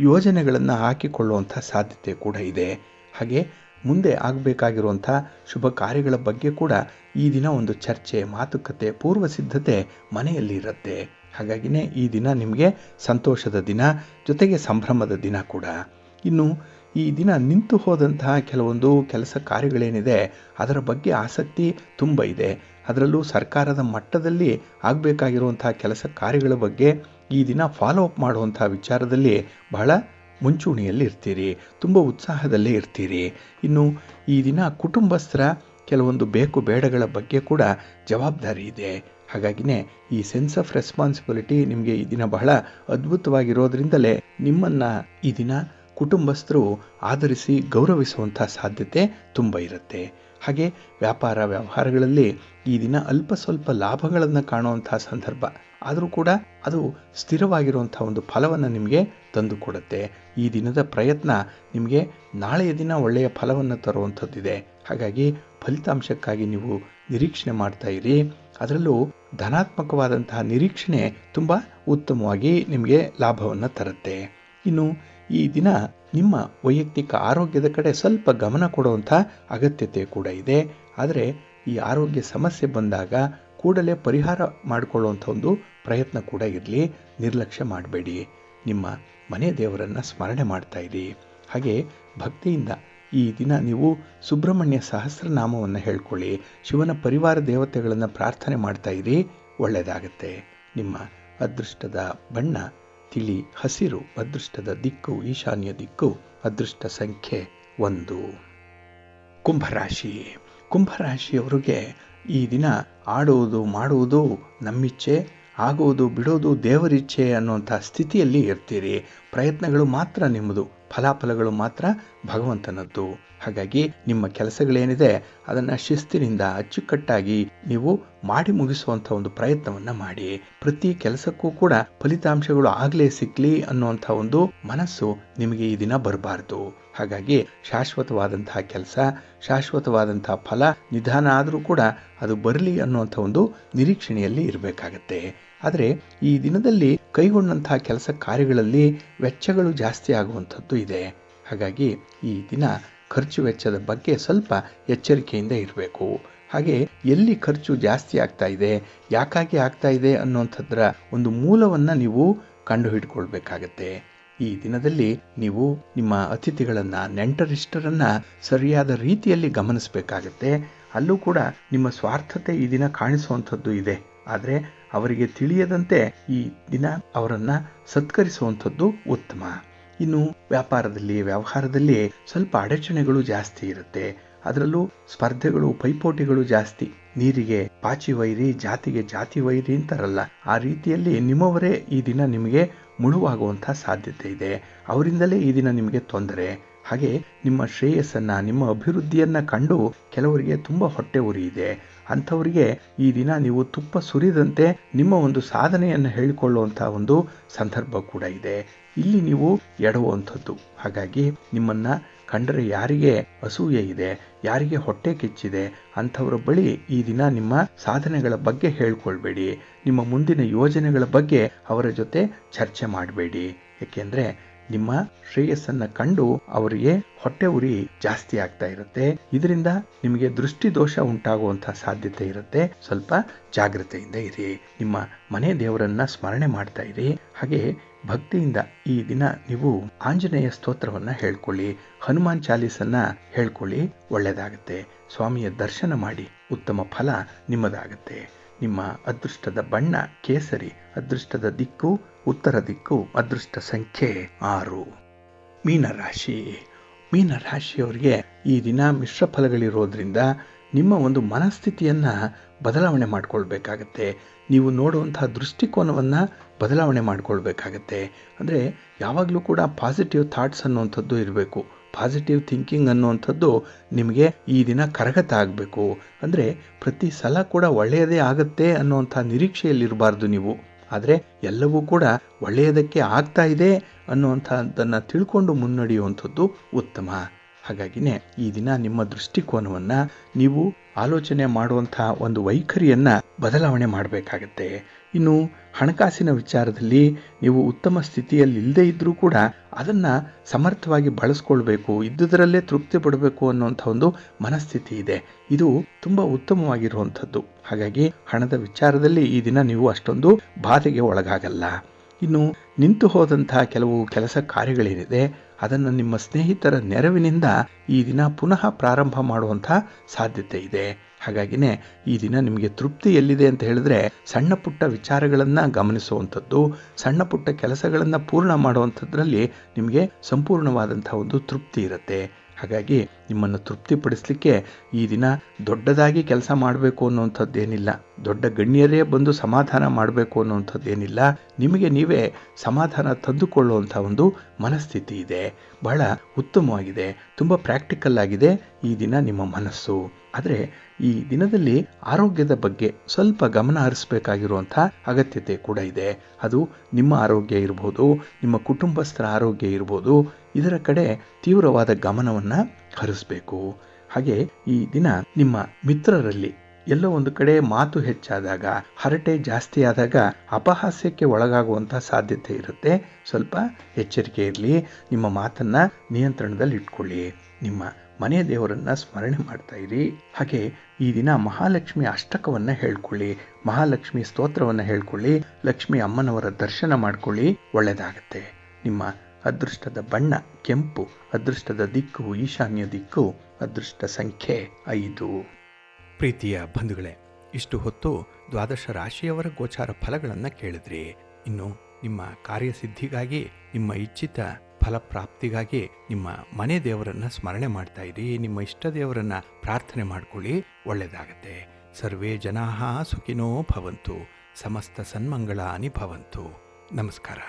ಯೋಜನೆಗಳನ್ನು ಹಾಕಿಕೊಳ್ಳುವಂಥ ಸಾಧ್ಯತೆ ಕೂಡ ಇದೆ. ಹಾಗೆ ಮುಂದೆ ಆಗಬೇಕಾಗಿರುವಂಥ ಶುಭ ಕಾರ್ಯಗಳ ಬಗ್ಗೆ ಕೂಡ ಈ ದಿನ ಒಂದು ಚರ್ಚೆ, ಮಾತುಕತೆ, ಪೂರ್ವ ಸಿದ್ಧತೆ ಮನೆಯಲ್ಲಿ ಇರುತ್ತೆ. ಹಾಗಾಗಿನೇ ಈ ದಿನ ನಿಮಗೆ ಸಂತೋಷದ ದಿನ, ಜೊತೆಗೆ ಸಂಭ್ರಮದ ದಿನ ಕೂಡ. ಇನ್ನು ಈ ದಿನ ನಿಂತು ಹೋದಂತಹ ಕೆಲವೊಂದು ಕೆಲಸ ಕಾರ್ಯಗಳೇನಿದೆ ಅದರ ಬಗ್ಗೆ ಆಸಕ್ತಿ ತುಂಬ ಇದೆ. ಅದರಲ್ಲೂ ಸರ್ಕಾರದ ಮಟ್ಟದಲ್ಲಿ ಆಗಬೇಕಾಗಿರುವಂಥ ಕೆಲಸ ಕಾರ್ಯಗಳ ಬಗ್ಗೆ ಈ ದಿನ ಫಾಲೋ ಅಪ್ ಮಾಡುವಂಥ ವಿಚಾರದಲ್ಲಿ ಬಹಳ ಮುಂಚೂಣಿಯಲ್ಲಿ ಇರ್ತೀರಿ, ತುಂಬ ಉತ್ಸಾಹದಲ್ಲೇ ಇರ್ತೀರಿ. ಇನ್ನು ಈ ದಿನ ಕುಟುಂಬಸ್ಥರ ಕೆಲವೊಂದು ಬೇಕು ಬೇಡಗಳ ಬಗ್ಗೆ ಕೂಡ ಜವಾಬ್ದಾರಿ ಇದೆ. ಹಾಗಾಗಿನೇ ಈ ಸೆನ್ಸ್ ಆಫ್ ರೆಸ್ಪಾನ್ಸಿಬಿಲಿಟಿ ನಿಮಗೆ ಈ ದಿನ ಬಹಳ ಅದ್ಭುತವಾಗಿರೋದ್ರಿಂದಲೇ ನಿಮ್ಮನ್ನು ಈ ದಿನ ಕುಟುಂಬಸ್ಥರು ಆಧರಿಸಿ ಗೌರವಿಸುವಂಥ ಸಾಧ್ಯತೆ ತುಂಬ ಇರುತ್ತೆ. ಹಾಗೆ ವ್ಯವಹಾರಗಳಲ್ಲಿ ಈ ದಿನ ಅಲ್ಪ ಸ್ವಲ್ಪ ಲಾಭಗಳನ್ನು ಕಾಣುವಂಥ ಸಂದರ್ಭ, ಆದರೂ ಕೂಡ ಅದು ಸ್ಥಿರವಾಗಿರುವಂಥ ಒಂದು ಫಲವನ್ನು ನಿಮಗೆ ತಂದು ಕೊಡುತ್ತೆ. ಈ ದಿನದ ಪ್ರಯತ್ನ ನಿಮಗೆ ನಾಳೆಯ ದಿನ ಒಳ್ಳೆಯ ಫಲವನ್ನು ತರುವಂಥದ್ದಿದೆ. ಹಾಗಾಗಿ ಫಲಿತಾಂಶಕ್ಕಾಗಿ ನೀವು ನಿರೀಕ್ಷಣೆ ಮಾಡ್ತಾ ಇರಿ. ಅದರಲ್ಲೂ ಧನಾತ್ಮಕವಾದಂತಹ ನಿರೀಕ್ಷಣೆ ತುಂಬ ಉತ್ತಮವಾಗಿ ನಿಮಗೆ ಲಾಭವನ್ನು ತರುತ್ತೆ. ಇನ್ನು ಈ ದಿನ ನಿಮ್ಮ ವೈಯಕ್ತಿಕ ಆರೋಗ್ಯದ ಕಡೆ ಸ್ವಲ್ಪ ಗಮನ ಕೊಡುವಂಥ ಅಗತ್ಯತೆ ಕೂಡ ಇದೆ. ಆದರೆ ಈ ಆರೋಗ್ಯ ಸಮಸ್ಯೆ ಬಂದಾಗ ಕೂಡಲೇ ಪರಿಹಾರ ಮಾಡಿಕೊಳ್ಳುವಂಥ ಒಂದು ಪ್ರಯತ್ನ ಕೂಡ ಇರಲಿ, ನಿರ್ಲಕ್ಷ್ಯ ಮಾಡಬೇಡಿ. ನಿಮ್ಮ ಮನೆ ದೇವರನ್ನು ಸ್ಮರಣೆ ಮಾಡ್ತಾ ಇರಿ. ಹಾಗೆ ಭಕ್ತಿಯಿಂದ ಈ ದಿನ ನೀವು ಸುಬ್ರಹ್ಮಣ್ಯ ಸಹಸ್ರನಾಮವನ್ನು ಹೇಳ್ಕೊಳ್ಳಿ, ಶಿವನ ಪರಿವಾರ ದೇವತೆಗಳನ್ನು ಪ್ರಾರ್ಥನೆ ಮಾಡ್ತಾ ಇರಿ, ಒಳ್ಳೆಯದಾಗುತ್ತೆ. ನಿಮ್ಮ ಅದೃಷ್ಟದ ಬಣ್ಣ ತಿಳಿ ಹಸಿರು, ಅದೃಷ್ಟದ ದಿಕ್ಕು ಈಶಾನ್ಯ ದಿಕ್ಕು, ಅದೃಷ್ಟ ಸಂಖ್ಯೆ 1. ಕುಂಭರಾಶಿಯವರಿಗೆ ಈ ದಿನ ಆಡುವುದು ಮಾಡುವುದು ನಮ್ಮಿಚ್ಛೆ, ಆಗುವುದು ಬಿಡೋದು ದೇವರಿಚ್ಛೆ ಅನ್ನುವಂಥ ಸ್ಥಿತಿಯಲ್ಲಿ ಇರ್ತೀರಿ. ಪ್ರಯತ್ನಗಳು ಮಾತ್ರ ನಿಮ್ಮದು, ಫಲಾಫಲಗಳು ಮಾತ್ರ ಭಗವಂತನದ್ದು. ಹಾಗಾಗಿ ನಿಮ್ಮ ಕೆಲಸಗಳೇನಿದೆ ಅದನ್ನು ಶಿಸ್ತಿನಿಂದ ಅಚ್ಚುಕಟ್ಟಾಗಿ ನೀವು ಮಾಡಿ ಮುಗಿಸುವಂಥ ಒಂದು ಪ್ರಯತ್ನವನ್ನು ಮಾಡಿ. ಪ್ರತಿ ಕೆಲಸಕ್ಕೂ ಕೂಡ ಫಲಿತಾಂಶಗಳು ಆಗಲೇ ಸಿಕ್ಕಲಿ ಅನ್ನುವಂಥ ಒಂದು ಮನಸ್ಸು ನಿಮಗೆ ಈ ದಿನ ಬರಬಾರ್ದು. ಹಾಗಾಗಿ ಶಾಶ್ವತವಾದಂತಹ ಕೆಲಸ, ಶಾಶ್ವತವಾದಂತಹ ಫಲ ನಿಧಾನ ಆದರೂ ಕೂಡ ಅದು ಬರಲಿ ಅನ್ನುವಂಥ ಒಂದು ನಿರೀಕ್ಷಣೆಯಲ್ಲಿ ಇರಬೇಕಾಗತ್ತೆ. ಆದರೆ ಈ ದಿನದಲ್ಲಿ ಕೈಗೊಂಡಂತಹ ಕೆಲಸ ಕಾರ್ಯಗಳಲ್ಲಿ ವೆಚ್ಚಗಳು ಜಾಸ್ತಿ ಆಗುವಂಥದ್ದು ಇದೆ. ಹಾಗಾಗಿ ಈ ದಿನ ಖರ್ಚು ವೆಚ್ಚದ ಬಗ್ಗೆ ಸ್ವಲ್ಪ ಎಚ್ಚರಿಕೆಯಿಂದ ಇರಬೇಕು. ಹಾಗೆ ಎಲ್ಲಿ ಖರ್ಚು ಜಾಸ್ತಿ ಆಗ್ತಾ ಇದೆ, ಯಾಕಾಗಿ ಆಗ್ತಾ ಇದೆ ಅನ್ನುವಂಥದ್ರ ಒಂದು ಮೂಲವನ್ನು ನೀವು ಕಂಡು ಹಿಡ್ಕೊಳ್ಬೇಕಾಗತ್ತೆ. ಈ ದಿನದಲ್ಲಿ ನೀವು ನಿಮ್ಮ ಅತಿಥಿಗಳನ್ನು, ನೆಂಟರಿಷ್ಟರನ್ನು ಸರಿಯಾದ ರೀತಿಯಲ್ಲಿ ಗಮನಿಸಬೇಕಾಗತ್ತೆ. ಅಲ್ಲೂ ಕೂಡ ನಿಮ್ಮ ಸ್ವಾರ್ಥತೆ ಈ ದಿನ ಕಾಣಿಸುವಂಥದ್ದು ಇದೆ. ಆದರೆ ಅವರಿಗೆ ತಿಳಿಯದಂತೆ ಈ ದಿನ ಅವರನ್ನು ಸತ್ಕರಿಸುವಂಥದ್ದು ಉತ್ತಮ. ಇನ್ನು ವ್ಯಾಪಾರದಲ್ಲಿ, ವ್ಯವಹಾರದಲ್ಲಿ ಸ್ವಲ್ಪ ಅಡಚಣೆಗಳು ಜಾಸ್ತಿ ಇರುತ್ತೆ. ಅದರಲ್ಲೂ ಸ್ಪರ್ಧೆಗಳು, ಪೈಪೋಟಿಗಳು ಜಾಸ್ತಿ. ನೀರಿಗೆ ಪಾಚಿ ವೈರಿ, ಜಾತಿಗೆ ಜಾತಿ ವೈರಿ ಅಂತಾರಲ್ಲ, ಆ ರೀತಿಯಲ್ಲಿ ನಿಮ್ಮವರೇ ಈ ದಿನ ನಿಮಗೆ ಮುಳುವಾಗುವಂಥ ಸಾಧ್ಯತೆ ಇದೆ. ಅವರಿಂದಲೇ ಈ ದಿನ ನಿಮಗೆ ತೊಂದರೆ. ಹಾಗೆ ನಿಮ್ಮ ಶ್ರೇಯಸ್ಸನ್ನು, ನಿಮ್ಮ ಅಭಿವೃದ್ಧಿಯನ್ನು ಕಂಡು ಕೆಲವರಿಗೆ ತುಂಬ ಹೊಟ್ಟೆ ಉರಿ ಇದೆ. ಅಂಥವರಿಗೆ ಈ ದಿನ ನೀವು ತುಪ್ಪ ಸುರಿದಂತೆ ನಿಮ್ಮ ಒಂದು ಸಾಧನೆಯನ್ನು ಹೇಳಿಕೊಳ್ಳುವಂಥ ಒಂದು ಸಂದರ್ಭ ಕೂಡ ಇದೆ. ಇಲ್ಲಿ ನೀವು ಎಡವುವಂಥದ್ದು. ಹಾಗಾಗಿ ನಿಮ್ಮನ್ನು ಕಂಡರೆ ಯಾರಿಗೆ ಅಸೂಯೆ ಇದೆ, ಯಾರಿಗೆ ಹೊಟ್ಟೆ ಕಿಚ್ಚಿದೆ ಅಂಥವರ ಬಳಿ ಈ ದಿನ ನಿಮ್ಮ ಸಾಧನೆಗಳ ಬಗ್ಗೆ ಹೇಳ್ಕೊಳ್ಬೇಡಿ. ನಿಮ್ಮ ಮುಂದಿನ ಯೋಜನೆಗಳ ಬಗ್ಗೆ ಅವರ ಜೊತೆ ಚರ್ಚೆ ಮಾಡಬೇಡಿ. ಏಕೆಂದರೆ ನಿಮ್ಮ ಶ್ರೇಯಸ್ಸನ್ನು ಕಂಡು ಅವರಿಗೆ ಹೊಟ್ಟೆ ಉರಿ ಜಾಸ್ತಿ ಆಗ್ತಾ ಇರುತ್ತೆ. ಇದರಿಂದ ನಿಮಗೆ ದೃಷ್ಟಿ ದೋಷ ಉಂಟಾಗುವಂತಹ ಸಾಧ್ಯತೆ ಇರುತ್ತೆ. ಸ್ವಲ್ಪ ಜಾಗ್ರತೆಯಿಂದ ಇರಿ. ನಿಮ್ಮ ಮನೆ ದೇವರನ್ನ ಸ್ಮರಣೆ ಮಾಡ್ತಾ ಇರಿ. ಹಾಗೆ ಭಕ್ತಿಯಿಂದ ಈ ದಿನ ನೀವು ಆಂಜನೇಯ ಸ್ತೋತ್ರವನ್ನ ಹೇಳ್ಕೊಳ್ಳಿ, ಹನುಮಾನ್ ಚಾಲೀಸನ್ನ ಹೇಳ್ಕೊಳ್ಳಿ, ಒಳ್ಳೆಯದಾಗುತ್ತೆ. ಸ್ವಾಮಿಯ ದರ್ಶನ ಮಾಡಿ, ಉತ್ತಮ ಫಲ ನಿಮ್ಮದಾಗುತ್ತೆ. ನಿಮ್ಮ ಅದೃಷ್ಟದ ಬಣ್ಣ ಕೇಸರಿ, ಅದೃಷ್ಟದ ದಿಕ್ಕು ಉತ್ತರ ದಿಕ್ಕು, ಅದೃಷ್ಟ ಸಂಖ್ಯೆ 6. ಮೀನರಾಶಿ. ಮೀನರಾಶಿಯವರಿಗೆ ಈ ದಿನ ಮಿಶ್ರ ಫಲಗಳಿರೋದ್ರಿಂದ ನಿಮ್ಮ ಒಂದು ಮನಸ್ಥಿತಿಯನ್ನು ಬದಲಾವಣೆ ಮಾಡಿಕೊಳ್ಬೇಕಾಗತ್ತೆ. ನೀವು ನೋಡುವಂತಹ ದೃಷ್ಟಿಕೋನವನ್ನು ಬದಲಾವಣೆ ಮಾಡಿಕೊಳ್ಬೇಕಾಗತ್ತೆ. ಅಂದರೆ ಯಾವಾಗಲೂ ಕೂಡ ಪಾಸಿಟಿವ್ ಥಾಟ್ಸ್ ಅನ್ನುವಂಥದ್ದು ಇರಬೇಕು. ಪಾಸಿಟಿವ್ ಥಿಂಕಿಂಗ್ ಅನ್ನುವಂಥದ್ದು ನಿಮಗೆ ಈ ದಿನ ಕರಗತ ಆಗಬೇಕು. ಅಂದರೆ ಪ್ರತಿ ಸಲ ಕೂಡ ಒಳ್ಳೆಯದೇ ಆಗುತ್ತೆ ಅನ್ನುವಂಥ ನಿರೀಕ್ಷೆಯಲ್ಲಿರಬಾರ್ದು ನೀವು. ಆದರೆ ಎಲ್ಲವೂ ಕೂಡ ಒಳ್ಳೆಯದಕ್ಕೆ ಆಗ್ತಾ ಇದೆ ಅನ್ನುವಂಥದ್ದನ್ನು ತಿಳ್ಕೊಂಡು ಮುನ್ನಡೆಯುವಂಥದ್ದು ಉತ್ತಮ. ಹಾಗಾಗಿನೇ ಈ ದಿನ ನಿಮ್ಮ ದೃಷ್ಟಿಕೋನವನ್ನು, ನೀವು ಆಲೋಚನೆ ಮಾಡುವಂಥ ಒಂದು ವೈಖರಿಯನ್ನು ಬದಲಾವಣೆ ಮಾಡಬೇಕಾಗತ್ತೆ. ಇನ್ನು ಹಣಕಾಸಿನ ವಿಚಾರದಲ್ಲಿ ನೀವು ಉತ್ತಮ ಸ್ಥಿತಿಯಲ್ಲಿ ಇಲ್ಲದೇ ಇದ್ದರೂ ಕೂಡ ಅದನ್ನು ಸಮರ್ಥವಾಗಿ ಬಳಸ್ಕೊಳ್ಬೇಕು, ಇದ್ದುದರಲ್ಲೇ ತೃಪ್ತಿ ಪಡಬೇಕು ಅನ್ನುವಂಥ ಒಂದು ಮನಸ್ಥಿತಿ ಇದೆ. ಇದು ತುಂಬ ಉತ್ತಮವಾಗಿರುವಂಥದ್ದು. ಹಾಗಾಗಿ ಹಣದ ವಿಚಾರದಲ್ಲಿ ಈ ದಿನ ನೀವು ಅಷ್ಟೊಂದು ಬಾಧೆಗೆ ಒಳಗಾಗಲ್ಲ. ಇನ್ನು ನಿಂತು ಹೋದಂತಹ ಕೆಲವು ಕೆಲಸ ಕಾರ್ಯಗಳೇನಿದೆ ಅದನ್ನು ನಿಮ್ಮ ಸ್ನೇಹಿತರ ನೆರವಿನಿಂದ ಈ ದಿನ ಪುನಃ ಪ್ರಾರಂಭ ಮಾಡುವಂಥ ಸಾಧ್ಯತೆ ಇದೆ. ಹಾಗಾಗಿನೇ ಈ ದಿನ ನಿಮಗೆ ತೃಪ್ತಿ ಎಲ್ಲಿದೆ ಅಂತ ಹೇಳಿದ್ರೆ ಸಣ್ಣ ಪುಟ್ಟ ವಿಚಾರಗಳನ್ನು ಗಮನಿಸುವಂಥದ್ದು, ಸಣ್ಣ ಪುಟ್ಟ ಕೆಲಸಗಳನ್ನು ಪೂರ್ಣ ಮಾಡುವಂಥದ್ರಲ್ಲಿ ನಿಮಗೆ ಸಂಪೂರ್ಣವಾದಂಥ ಒಂದು ತೃಪ್ತಿ ಇರುತ್ತೆ. ಹಾಗಾಗಿ ನಿಮ್ಮನ್ನು ತೃಪ್ತಿಪಡಿಸಲಿಕ್ಕೆ ಈ ದಿನ ದೊಡ್ಡದಾಗಿ ಕೆಲಸ ಮಾಡಬೇಕು ಅನ್ನುವಂಥದ್ದೇನಿಲ್ಲ, ದೊಡ್ಡ ಗಣ್ಯರೇ ಬಂದು ಸಮಾಧಾನ ಮಾಡಬೇಕು ಅನ್ನುವಂಥದ್ದೇನಿಲ್ಲ. ನಿಮಗೆ ನೀವೇ ಸಮಾಧಾನ ತಂದುಕೊಳ್ಳುವಂಥ ಒಂದು ಮನಸ್ಥಿತಿ ಇದೆ. ಬಹಳ ಉತ್ತಮವಾಗಿದೆ, ತುಂಬ ಪ್ರಾಕ್ಟಿಕಲ್ ಆಗಿದೆ ಈ ದಿನ ನಿಮ್ಮ ಮನಸ್ಸು. ಆದರೆ ಈ ದಿನದಲ್ಲಿ ಆರೋಗ್ಯದ ಬಗ್ಗೆ ಸ್ವಲ್ಪ ಗಮನ ಹರಿಸಬೇಕಾಗಿರುವಂಥ ಅಗತ್ಯತೆ ಕೂಡ ಇದೆ. ಅದು ನಿಮ್ಮ ಆರೋಗ್ಯ ಇರ್ಬೋದು, ನಿಮ್ಮ ಕುಟುಂಬಸ್ಥರ ಆರೋಗ್ಯ ಇರ್ಬೋದು, ಇದರ ಕಡೆ ತೀವ್ರವಾದ ಗಮನವನ್ನು ಹರಿಸಬೇಕು. ಹಾಗೆ ಈ ದಿನ ನಿಮ್ಮ ಮಿತ್ರರಲ್ಲಿ ಎಲ್ಲೋ ಒಂದು ಕಡೆ ಮಾತು ಹೆಚ್ಚಾದಾಗ, ಹರಟೆ ಜಾಸ್ತಿ ಆದಾಗ ಅಪಹಾಸ್ಯಕ್ಕೆ ಒಳಗಾಗುವಂಥ ಸಾಧ್ಯತೆ ಇರುತ್ತೆ. ಸ್ವಲ್ಪ ಎಚ್ಚರಿಕೆ ಇರಲಿ. ನಿಮ್ಮ ಮಾತನ್ನು ನಿಯಂತ್ರಣದಲ್ಲಿ ಇಟ್ಕೊಳ್ಳಿ. ನಿಮ್ಮ ಮನೆ ದೇವರನ್ನ ಸ್ಮರಣೆ ಮಾಡ್ತಾ ಇರಿ. ಹಾಗೆ ಈ ದಿನ ಮಹಾಲಕ್ಷ್ಮಿ ಅಷ್ಟಕವನ್ನು ಹೇಳ್ಕೊಳ್ಳಿ, ಮಹಾಲಕ್ಷ್ಮಿ ಸ್ತೋತ್ರವನ್ನು ಹೇಳ್ಕೊಳ್ಳಿ, ಲಕ್ಷ್ಮಿ ಅಮ್ಮನವರ ದರ್ಶನ ಮಾಡ್ಕೊಳ್ಳಿ, ಒಳ್ಳೆಯದಾಗತ್ತೆ. ನಿಮ್ಮ ಅದೃಷ್ಟದ ಬಣ್ಣ ಕೆಂಪು, ಅದೃಷ್ಟದ ದಿಕ್ಕು ಈಶಾನ್ಯ ದಿಕ್ಕು, ಅದೃಷ್ಟ ಸಂಖ್ಯೆ 5. ಪ್ರೀತಿಯ ಬಂಧುಗಳೇ, ಇಷ್ಟು ಹೊತ್ತು ದ್ವಾದಶ ರಾಶಿಯವರ ಗೋಚಾರ ಫಲಗಳನ್ನು ಕೇಳಿದ್ರಿ. ಇನ್ನು ನಿಮ್ಮ ಕಾರ್ಯಸಿದ್ಧಿಗಾಗಿ, ನಿಮ್ಮ ಇಚ್ಛಿತ ಫಲಪ್ರಾಪ್ತಿಗಾಗಿ ನಿಮ್ಮ ಮನೆ ದೇವರನ್ನ ಸ್ಮರಣೆ ಮಾಡ್ತಾ ಇರಿ. ನಿಮ್ಮ ಇಷ್ಟ ದೇವರನ್ನ ಪ್ರಾರ್ಥನೆ ಮಾಡ್ಕೊಳ್ಳಿ, ಒಳ್ಳೆಯದಾಗತ್ತೆ. ಸರ್ವೇ ಜನಾಃ ಸುಖಿನೋ ಭವಂತು, ಸಮಸ್ತ ಸನ್ಮಂಗಳಾನಿ ಭವಂತು. ನಮಸ್ಕಾರ.